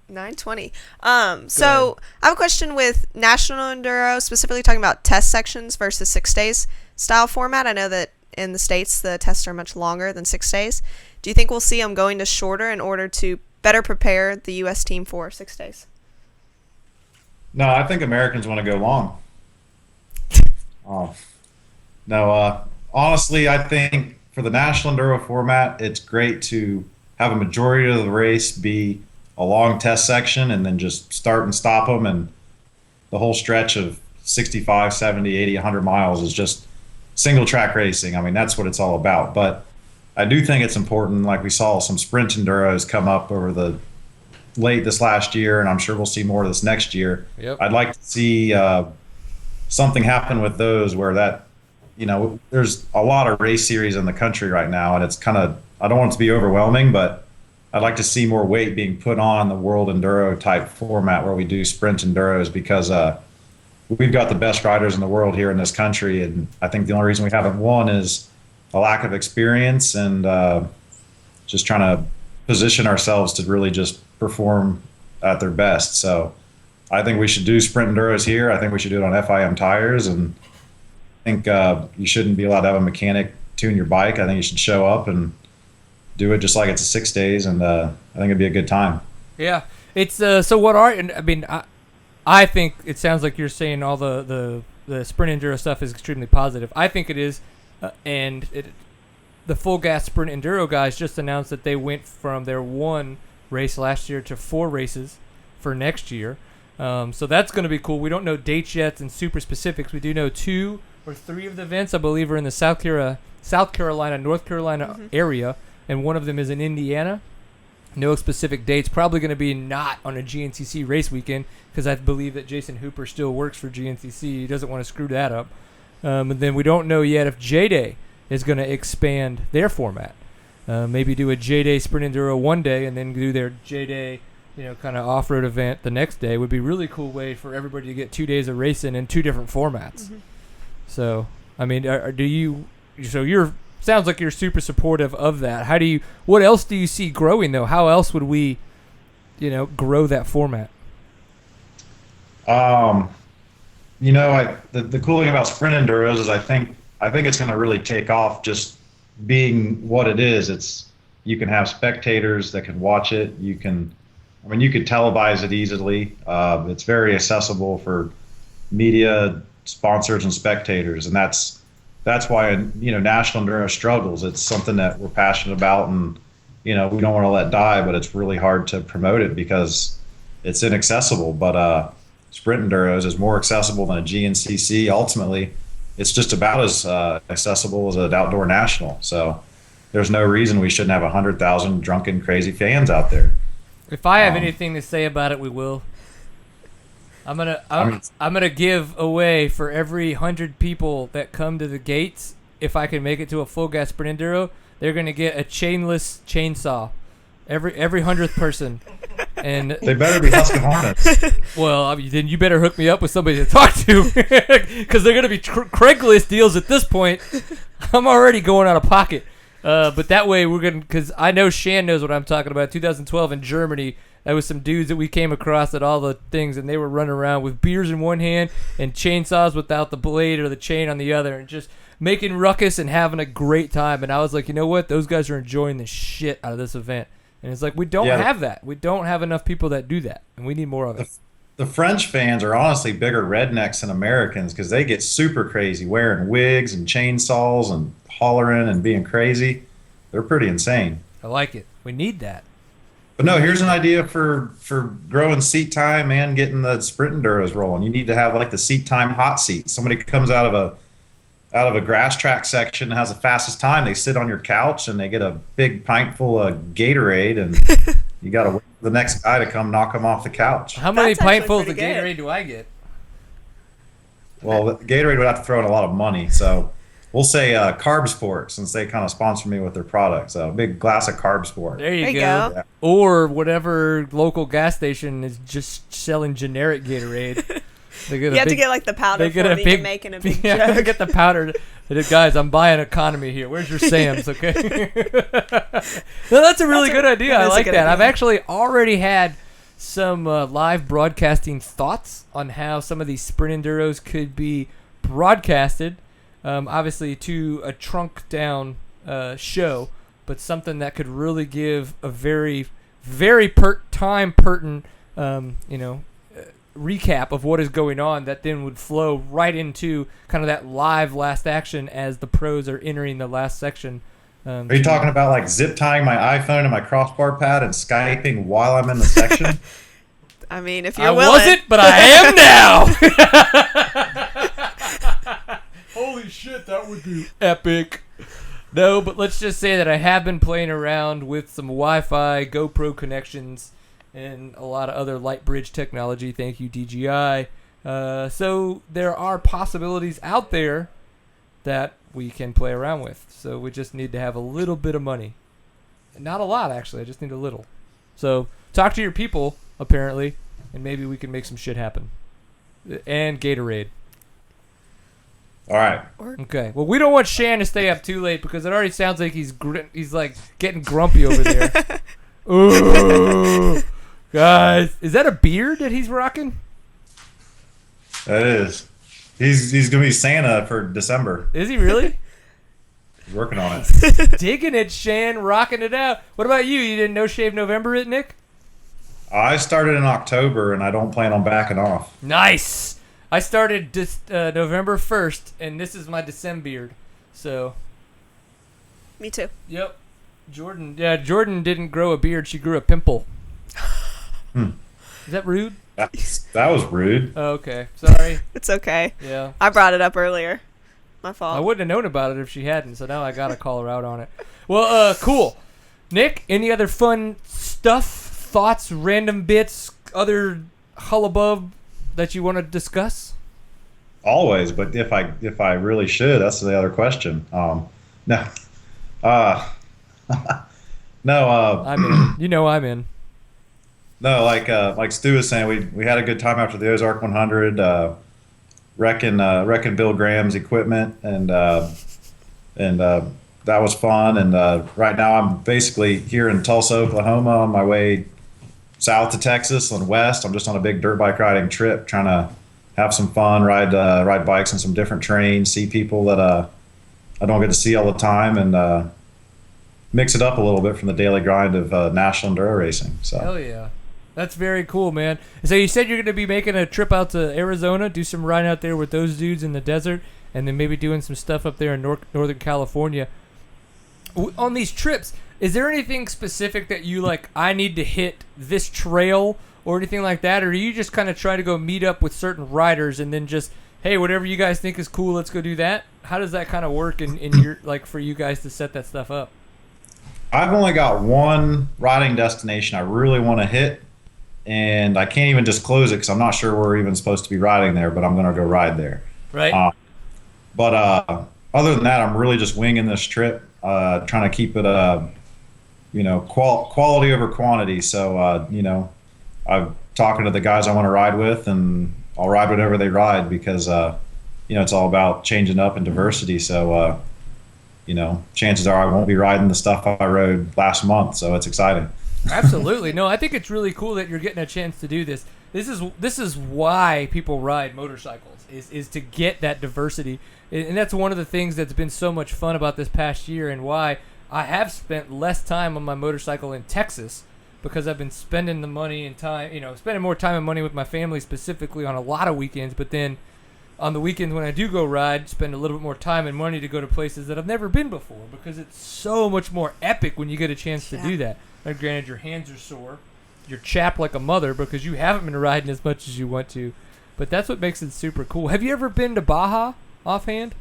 9:20. So I have a question with National Enduro, specifically talking about test sections versus 6 days style format. I know that in the States, the tests are much longer than 6 days. Do you think we'll see them going to shorter in order to better prepare the U.S. team for 6 days? No, I think Americans want to go long. No, honestly, I think for the National Enduro format, it's great to have a majority of the race be a long test section and then just start and stop them. And the whole stretch of 65, 70, 80, 100 miles is just single track racing. I mean, that's what it's all about. But I do think it's important, like we saw some sprint enduros come up over the late this last year, and I'm sure we'll see more of this next year. Yep. I'd like to see something happen with those where that, there's a lot of race series in the country right now, and it's kind of, I don't want it to be overwhelming, but I'd like to see more weight being put on the world enduro type format where we do sprint enduros, because we've got the best riders in the world here in this country, and I think the only reason we haven't won is a lack of experience and just trying to position ourselves to really just perform at their best. So I think we should do sprint enduros here. I think we should do it on FIM tires, and I think you shouldn't be allowed to have a mechanic tune your bike. I think you should show up and do it just like it's 6 days, and I think it'd be a good time. Yeah, it's so what are, and I mean, I think it sounds like you're saying all the sprint enduro stuff is extremely positive. I think it is, the full gas sprint enduro guys just announced that they went from their 1 race last year to 4 races for next year. So that's going to be cool. We don't know dates yet and super specifics. We do know 2 or 3 of the events, I believe, are in the South Carolina, North Carolina area, and one of them is in Indiana. No specific dates. Probably going to be not on a GNCC race weekend, because I believe that Jason Hooper still works for GNCC. He doesn't want to screw that up. And then we don't know yet if J-Day is going to expand their format. Maybe do a J-Day Sprint Enduro one day and then do their J-Day, kind of off-road event the next day. Would be a really cool way for everybody to get 2 days of racing in 2 different formats. Mm-hmm. So, I mean, sounds like you're super supportive of that. What else do you see growing, though? How else would we, grow that format? The cool thing about sprint enduros is I think it's going to really take off just being what it is. You can have spectators that can watch it. You could televise it easily. It's very accessible for media, sponsors, and spectators, and that's why National Enduro struggles. It's something that we're passionate about, and we don't want to let die, but it's really hard to promote it because it's inaccessible. But sprint enduros is more accessible than a GNCC. Ultimately, it's just about as accessible as an outdoor national. So there's no reason we shouldn't have 100,000 drunken, crazy fans out there. If I have anything to say about it, we will. I'm gonna give away for every 100 people that come to the gates. If I can make it to a full gas sprint enduro, they're gonna get a chainless chainsaw. Every 100th person, and they better be Husqvarna. Well, then you better hook me up with somebody to talk to, because they're gonna be Craigslist deals at this point. I'm already going out of pocket, but that way because I know Shan knows what I'm talking about. 2012 in Germany. There was some dudes that we came across at all the things, and they were running around with beers in one hand and chainsaws without the blade or the chain on the other, and just making ruckus and having a great time. And I was like, you know what? Those guys are enjoying the shit out of this event. And it's like, we don't have that. We don't have enough people that do that, and we need more of it. The French fans are honestly bigger rednecks than Americans, because they get super crazy, wearing wigs and chainsaws and hollering and being crazy. They're pretty insane. I like it. We need that. But no, here's an idea for growing seat time and getting the sprint enduros rolling. You need to have like the seat time hot seat. Somebody comes out of a grass track section and has the fastest time. They sit on your couch and they get a big pint full of Gatorade, and you got to wait for the next guy to come knock them off the couch. How many pintfuls of Gatorade do I get? Well, Gatorade would have to throw in a lot of money, so we'll say Carb Sport, since they kind of sponsor me with their products. So a big glass of Carb Sport. There you go. Yeah. Or whatever local gas station is just selling generic Gatorade. You have to get like the powder for it. You can make in a big jug. Yeah, get the powder. Guys, I'm buying economy here. Where's your Sam's, okay? No, that's a really good idea. I like that. Idea. I've actually already had some live broadcasting thoughts on how some of these sprint enduros could be broadcasted. obviously to a trunk down show, but something that could really give a very, very pertinent, recap of what is going on that then would flow right into kind of that live last action as the pros are entering the last section. Are you talking about like zip tying my iPhone to my crossbar pad and Skyping while I'm in the section? I mean, if you're I willing. wasn't, but I am now. Holy shit, that would be epic. No, but let's just say that I have been playing around with some Wi-Fi, GoPro connections, and a lot of other light bridge technology. Thank you, DJI. So there are possibilities out there that we can play around with. So we just need to have a little bit of money. Not a lot, actually. I just need a little. So talk to your people, apparently, and maybe we can make some shit happen. And Gatorade. All right. Okay. Well, we don't want Shan to stay up too late because it already sounds like he's like getting grumpy over there. Ooh. Guys, is that a beard that he's rocking? That is. He's gonna be Santa for December. Is he really? He's working on it. Digging it, Shan, rocking it out. What about you? You didn't No Shave November it, Nick? I started in October, and I don't plan on backing off. Nice. I started November 1st, and this is my December beard. So. Me too. Yep. Jordan didn't grow a beard. She grew a pimple. Is that rude? That was rude. Oh, okay. Sorry. It's okay. Yeah. I brought it up earlier. My fault. I wouldn't have known about it if she hadn't, so now I gotta call her out on it. Well, cool. Nick, any other fun stuff, thoughts, random bits, other hullabub that you want to discuss? Always, but if I really should, that's the other question. No. No. I'm in. You know I'm in. No, like Stu was saying, we had a good time after the Ozark 100, wrecking Bill Graham's equipment, and that was fun. And right now I'm basically here in Tulsa, Oklahoma, on my way south to Texas and west. I'm just on a big dirt bike riding trip, trying to have some fun, ride bikes on some different terrain, see people that I don't get to see all the time, and mix it up a little bit from the daily grind of national enduro racing. So. Hell yeah. That's very cool, man. So you said you're going to be making a trip out to Arizona, do some riding out there with those dudes in the desert, and then maybe doing some stuff up there in Northern California. On these trips, is there anything specific that you like, I need to hit this trail or anything like that? Or do you just kind of try to go meet up with certain riders and then just, hey, whatever you guys think is cool, let's go do that? How does that kind of work in your, like, for you guys to set that stuff up? I've only got one riding destination I really want to hit, and I can't even disclose it because I'm not sure we're even supposed to be riding there, but I'm going to go ride there. Right. But other than that, I'm really just winging this trip, trying to keep it, quality over quantity. So, I'm talking to the guys I want to ride with, and I'll ride whatever they ride because, it's all about changing up and diversity. So, chances are I won't be riding the stuff I rode last month, so it's exciting. Absolutely. No, I think it's really cool that you're getting a chance to do this. This is why people ride motorcycles, is to get that diversity. And that's one of the things that's been so much fun about this past year, and why I have spent less time on my motorcycle in Texas, because I've been spending the money and time, spending more time and money with my family specifically on a lot of weekends, but then on the weekends when I do go ride, spend a little bit more time and money to go to places that I've never been before, because it's so much more epic when you get a chance to do that. Now, granted, your hands are sore, you're chapped like a mother because you haven't been riding as much as you want to, but that's what makes it super cool. Have you ever been to Baja offhand?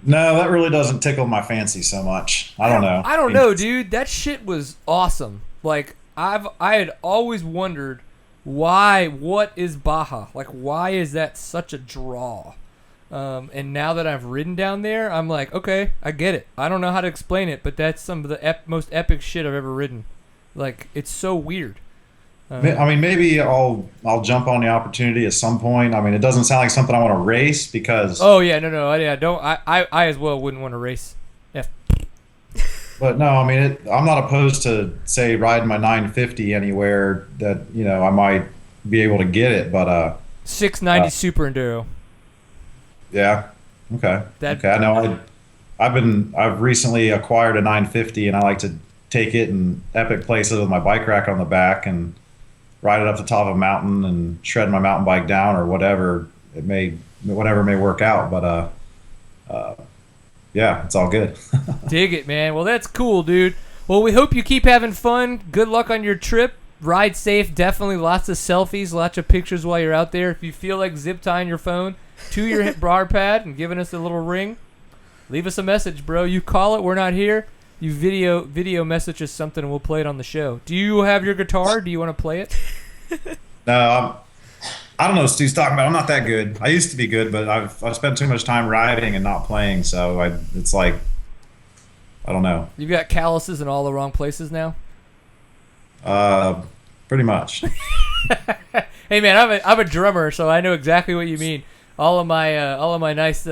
No, that really doesn't tickle my fancy so much. I don't know. I don't know, dude. That shit was awesome. Like, I had always wondered what is Baja? Like, why is that such a draw? And now that I've ridden down there, I'm like, okay, I get it. I don't know how to explain it, but that's some of the most epic shit I've ever ridden. Like, it's so weird. Maybe I'll jump on the opportunity at some point. I mean, it doesn't sound like something I want to race because. Oh yeah, no, yeah, don't. I as well wouldn't want to race. Yeah. But no, I mean, I'm not opposed to say riding my 950 anywhere that I might be able to get it. But 690 Super Enduro. Yeah. Okay. Okay. I know. I've recently acquired a 950, and I like to take it in epic places with my bike rack on the back and ride it up the top of a mountain and shred my mountain bike down or whatever may work out. But yeah, it's all good. Dig it, man. Well, that's cool, dude. Well, we hope you keep having fun. Good luck on your trip. Ride safe. Definitely lots of selfies, lots of pictures while you're out there. If you feel like zip tying your phone to your bar pad and giving us a little ring, leave us a message, bro. You call it. We're not here. You video message us something and we'll play it on the show. Do you have your guitar? Do you want to play it? No, I don't know what Stu's talking about. I'm not that good. I used to be good, but I've spent too much time riding and not playing, so it's like, I don't know. You've got calluses in all the wrong places now? Pretty much. Hey man, I'm a drummer, so I know exactly what you mean. All of my nice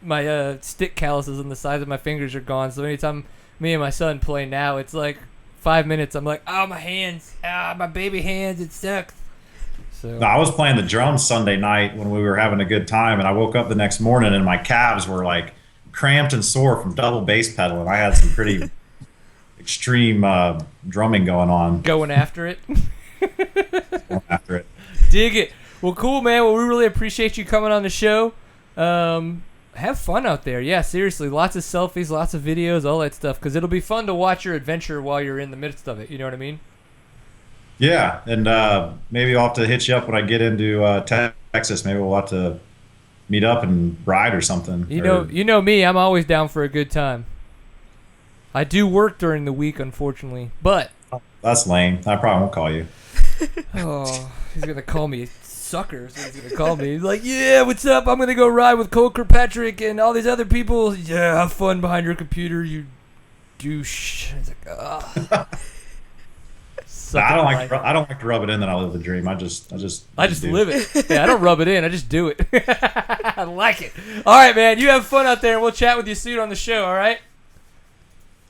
my stick calluses on the sides of my fingers are gone. So anytime me and my son play now, it's like 5 minutes. I'm like, oh, my hands, my baby hands, it sucks. So No, I was playing the drums Sunday night when we were having a good time, and I woke up the next morning and my calves were like cramped and sore from double bass pedaling. I had some pretty extreme drumming going on. Going after it. Going after it. Dig it. Well, cool, man. Well, we really appreciate you coming on the show. Have fun out there. Yeah, seriously. Lots of selfies, lots of videos, all that stuff, because it'll be fun to watch your adventure while you're in the midst of it. You know what I mean? Yeah, and maybe I'll have to hit you up when I get into Texas. Maybe we'll have to meet up and ride or something. You know me. I'm always down for a good time. I do work during the week, unfortunately, but that's lame. I probably won't call you. Oh, he's gonna call me sucker. So he's gonna call me. He's like, "Yeah, what's up? I'm gonna go ride with Cole Kirkpatrick and all these other people. Yeah, have fun behind your computer, you douche." He's like, "Ah." I don't like to rub it in that I live the dream. I just live it. Yeah, I don't rub it in. I just do it. I like it. All right, man. You have fun out there, and we'll chat with you soon on the show. All right.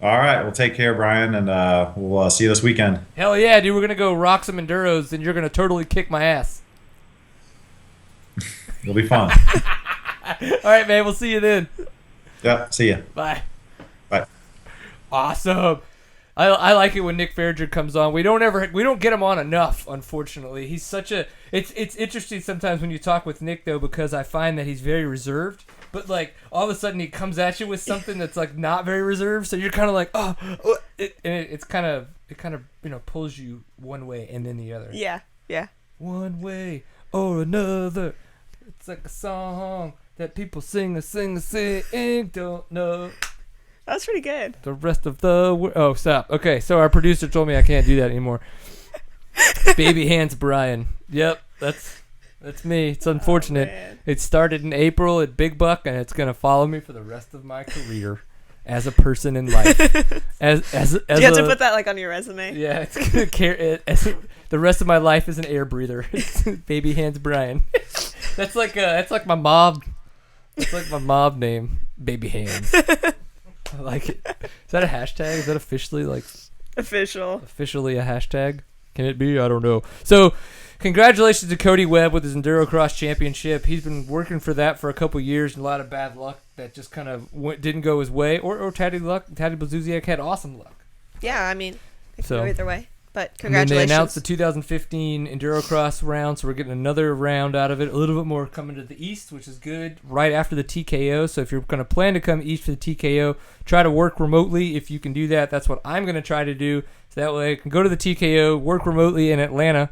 All right. Well, take care, Brian, and we'll see you this weekend. Hell yeah, dude. We're gonna go rock some enduros, and you're gonna totally kick my ass. It'll be fun. All right, man. We'll see you then. Yeah. See ya. Bye. Bye. Awesome. I like it when Nick Fahringer comes on. We don't get him on enough, unfortunately. He's such a it's interesting sometimes when you talk with Nick though, because I find that he's very reserved, but like all of a sudden he comes at you with something that's like not very reserved, so you're kind of like it kind of pulls you one way and then the other. Yeah. One way or another. It's like a song that people sing, don't know. That's pretty good. The rest of the oh, stop. Okay, so our producer told me I can't do that anymore. Baby Hands Brian. Yep, that's me. It's unfortunate. Oh, it started in April at Big Buck, and it's gonna follow me for the rest of my career as a person in life. As do you have to put that like on your resume? Yeah, it's gonna carry the rest of my life is an air breather. Baby Hands Brian. That's like my mob. That's like my mob name. Baby Hands. I like it. Is that a hashtag? Is that officially officially a hashtag? Can it be? I don't know. So, congratulations to Cody Webb with his Endurocross championship. He's been working for that for a couple years, and a lot of bad luck that just kind of didn't go his way. Or Taddy Blazuziak had awesome luck. Yeah, I mean, it could So- go either way. But And then congratulations. they announced the 2015 Endurocross round, so we're getting another round out of it. A little bit more coming to the east, which is good, right after the TKO. So if you're going to plan to come east for the TKO, try to work remotely. If you can do that, that's what I'm going to try to do. So that way I can go to the TKO, work remotely in Atlanta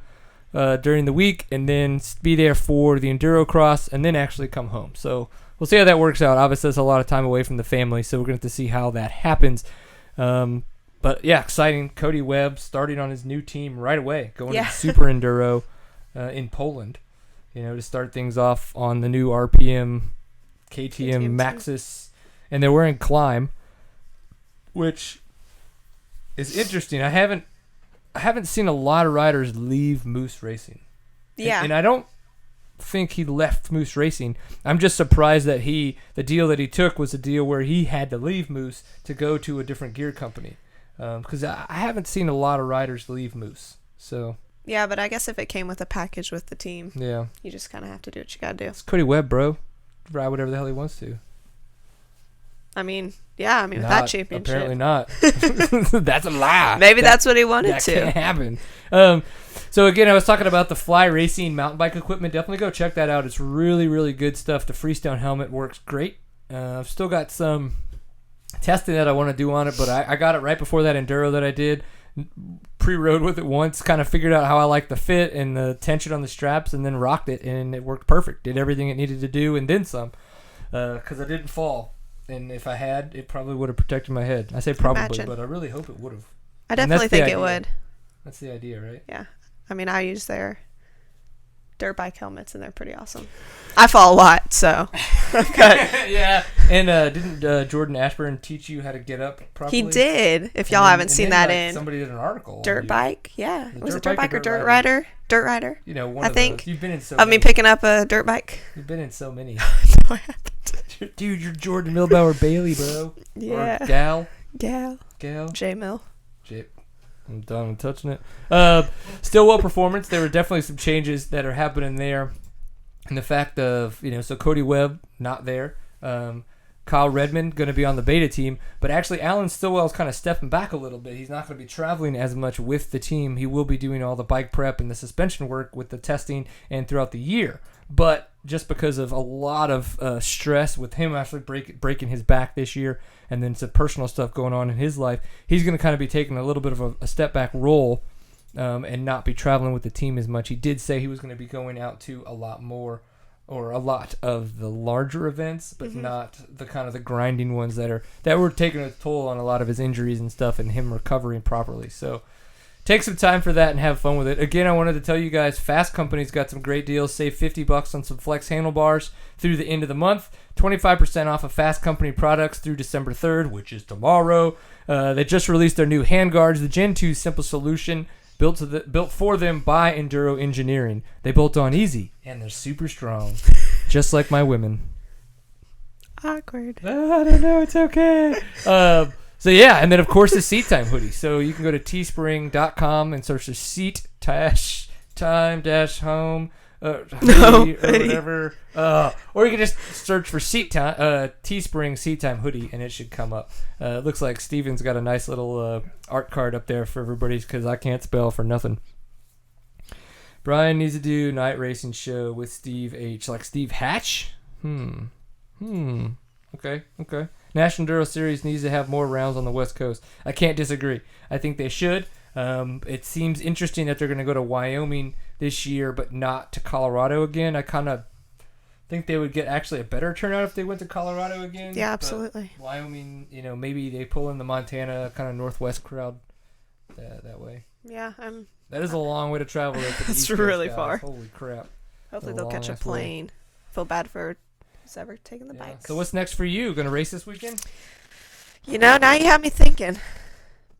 during the week, and then be there for the Endurocross, and then actually come home. So we'll see how that works out. Obviously, that's a lot of time away from the family, so we're going to have to see how that happens. But yeah, exciting. Cody Webb starting on his new team right away, going to Super Enduro in Poland, to start things off on the new RPM KTM Maxxis, and they're wearing Climb, which is interesting. I haven't seen a lot of riders leave Moose Racing. Yeah, and I don't think he left Moose Racing. I'm just surprised that the deal that he took was a deal where he had to leave Moose to go to a different gear company. Because I haven't seen a lot of riders leave Moose. So yeah, but I guess if it came with a package with the team, yeah, you just kind of have to do what you gotta do. it's Cody Webb, bro. ride whatever the hell he wants to. I mean, yeah. I mean, with that championship. Apparently not. That's a lie. Maybe that's what he wanted to. That can't happen. So again, I was talking about the Fly Racing mountain bike equipment. Definitely go check that out. It's really, really good stuff. The Freestone helmet works great. I've still got some testing that I want to do on it, but I got it right before that enduro that I did. Pre-rode with it once, kind of figured out how I like the fit and the tension on the straps, and then rocked it, and it worked perfect. Did everything it needed to do, and then some, because I didn't fall. And if I had, it probably would have protected my head. I say probably, Imagine. but I really hope it would have. I definitely think it would. That's the idea, right? Yeah. I mean, I use their dirt bike helmets, and they're pretty awesome. I fall a lot, so I'm good. Yeah. And didn't Jordan Ashburn teach you how to get up properly? He did. If y'all haven't seen that in somebody did an article. Dirt bike, yeah. Was it dirt dirt bike or dirt dirt rider? Dirt rider. You know, one I of think. those. You've been in so Of many. me picking up a dirt bike. You've been in so many. No, I haven't. Dude, you're Jordan Milbauer Bailey, bro. Yeah. Or gal. Gal. J Mill. I'm done with touching it. Stillwell Performance, there were definitely some changes that are happening there. And the fact of, so Cody Webb, not there. Kyle Redmond, going to be on the beta team. But actually, Alan Stillwell's kind of stepping back a little bit. He's not going to be traveling as much with the team. He will be doing all the bike prep and the suspension work with the testing and throughout the year. But just because of a lot of stress with him actually breaking his back this year, and then some personal stuff going on in his life, he's going to kind of be taking a little bit of a step back role and not be traveling with the team as much. He did say he was going to be going out to a lot of the larger events, but not the kind of the grinding ones that were taking a toll on a lot of his injuries and stuff, and him recovering properly. So take some time for that and have fun with it. Again, I wanted to tell you guys, Fast Company's got some great deals. Save $50 on some Flex handlebars through the end of the month. 25% off of Fast Company products through December 3rd, which is tomorrow. They just released their new handguards, the Gen 2 Simple Solution, built for them by Enduro Engineering. They bolt on easy, and they're super strong, just like my women. Awkward. I don't know, it's okay. So yeah, and then of course the Seat Time hoodie. So you can go to teespring.com and search the Seat Time Home hoodie or whatever. Or you can just search for Teespring Seat Time hoodie, and it should come up. It looks like Steven's got a nice little art card up there for everybody, because I can't spell for nothing. Brian needs to do night racing show with Steve H. Like Steve Hatch? Okay. National Enduro Series needs to have more rounds on the West Coast. I can't disagree. I think they should. It seems interesting that they're going to go to Wyoming this year, but not to Colorado again. I kind of think they would get actually a better turnout if they went to Colorado again. Yeah, absolutely. Wyoming, maybe they pull in the Montana kind of Northwest crowd that way. Yeah, That is a long way to travel. It's really far. Holy crap. Hopefully they'll catch a plane. Feel bad for who's ever taking the bikes. So what's next for you? Going to race this weekend? Now you have me thinking.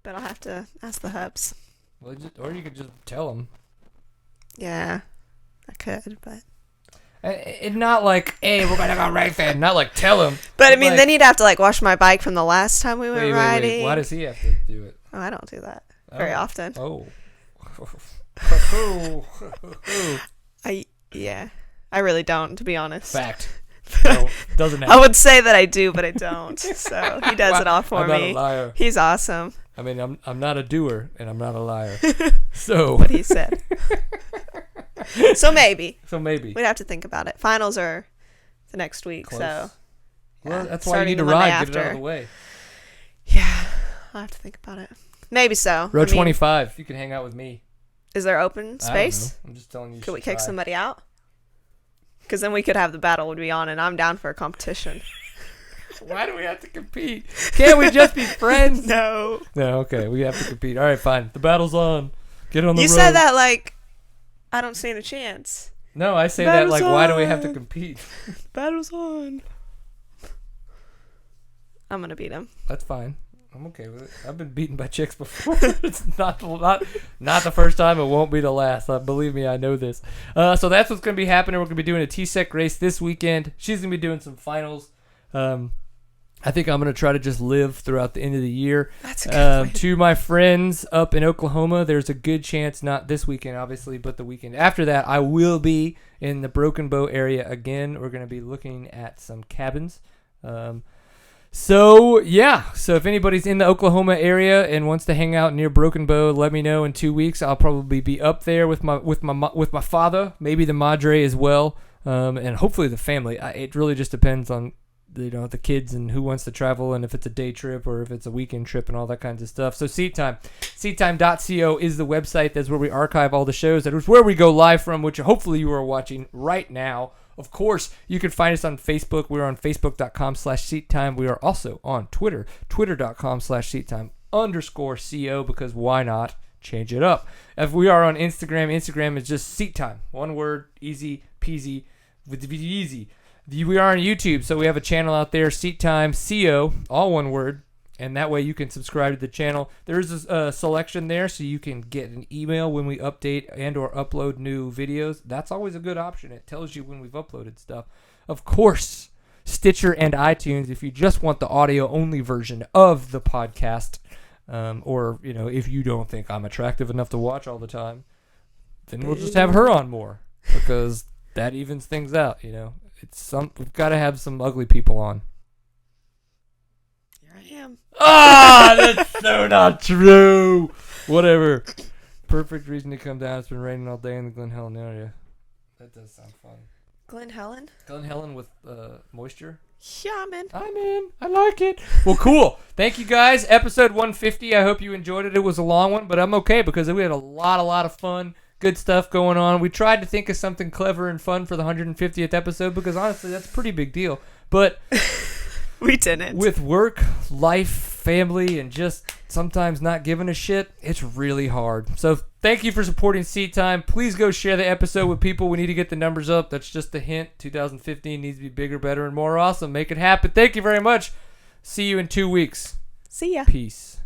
But I'll have to ask the hubs. Well, or you could just tell them. Yeah, I could, but... It's not like, hey, we're going to go racing. Not like tell him. But I mean, then he'd have to wash my bike from the last time we went riding. Wait. Why does he have to do it? Oh, I don't do that very often. Oh. I really don't, to be honest. Fact. No, doesn't happen. I would say that I do, but I don't. So he does it all for I'm me. not a liar. He's awesome. I mean, I'm not a doer, and I'm not a liar. So what he said. So maybe we'd have to think about it. Finals are the next week, close. So well, that's why you need to ride. Get it out of the way. Yeah, I'll have to think about it. Maybe so. Row 25. You can hang out with me. Is there open space? I'm just telling you. Could we kick somebody out? Because then we could have the battle would be on, and I'm down for a competition. Why do we have to compete? Can't we just be friends? No, okay. We have to compete. All right, fine. The battle's on. Get on the road. You said that like I don't stand a chance. No, I say that like, why do we have to compete? Battle's on. I'm going to beat him. That's fine. I'm okay with it. I've been beaten by chicks before. It's not the first time. It won't be the last. Believe me, I know this. So that's what's going to be happening. We're going to be doing a T-Sec race this weekend. She's going to be doing some finals. I think I'm going to try to just live throughout the end of the year. That's a good plan. To my friends up in Oklahoma, there's a good chance, not this weekend, obviously, but the weekend after that, I will be in the Broken Bow area again. We're going to be looking at some cabins. So if anybody's in the Oklahoma area and wants to hang out near Broken Bow, let me know in 2 weeks. I'll probably be up there with my father, maybe the madre as well, and hopefully the family. It really just depends on the kids and who wants to travel, and if it's a day trip or if it's a weekend trip and all that kinds of stuff. So seattime.co is the website. That's where we archive all the shows. That is where we go live from, which hopefully you are watching right now. Of course, you can find us on Facebook. We're on facebook.com/seattime. We are also on Twitter, twitter.com/seattime_co, because why not change it up? If we are on Instagram, Instagram is just seattime. One word, easy peasy, with easy. We are on YouTube, so we have a channel out there, Seattime CO, all one word, and that way you can subscribe to the channel. There's a selection there, so you can get an email when we update and or upload new videos. That's always a good option. It tells you when we've uploaded stuff. Of course, Stitcher and iTunes, if you just want the audio-only version of the podcast, or if you don't think I'm attractive enough to watch all the time, then we'll just have her on more, because that evens things out, we've got to have some ugly people on. Here I am. That's so not true. Whatever. Perfect reason to come down. It's been raining all day in the Glen Helen area. That does sound fun. Glen Helen? Glen Helen with moisture? Yeah, I'm in. I'm in. I like it. Well, cool. Thank you, guys. Episode 150. I hope you enjoyed it. It was a long one, but I'm okay because we had a lot of fun. Good stuff going on. We tried to think of something clever and fun for the 150th episode because honestly, that's a pretty big deal. But we didn't. With work, life, family, and just sometimes not giving a shit, it's really hard. So thank you for supporting Seat Time. Please go share the episode with people. We need to get the numbers up. That's just a hint. 2015 needs to be bigger, better, and more awesome. Make it happen. Thank you very much. See you in 2 weeks. See ya. Peace.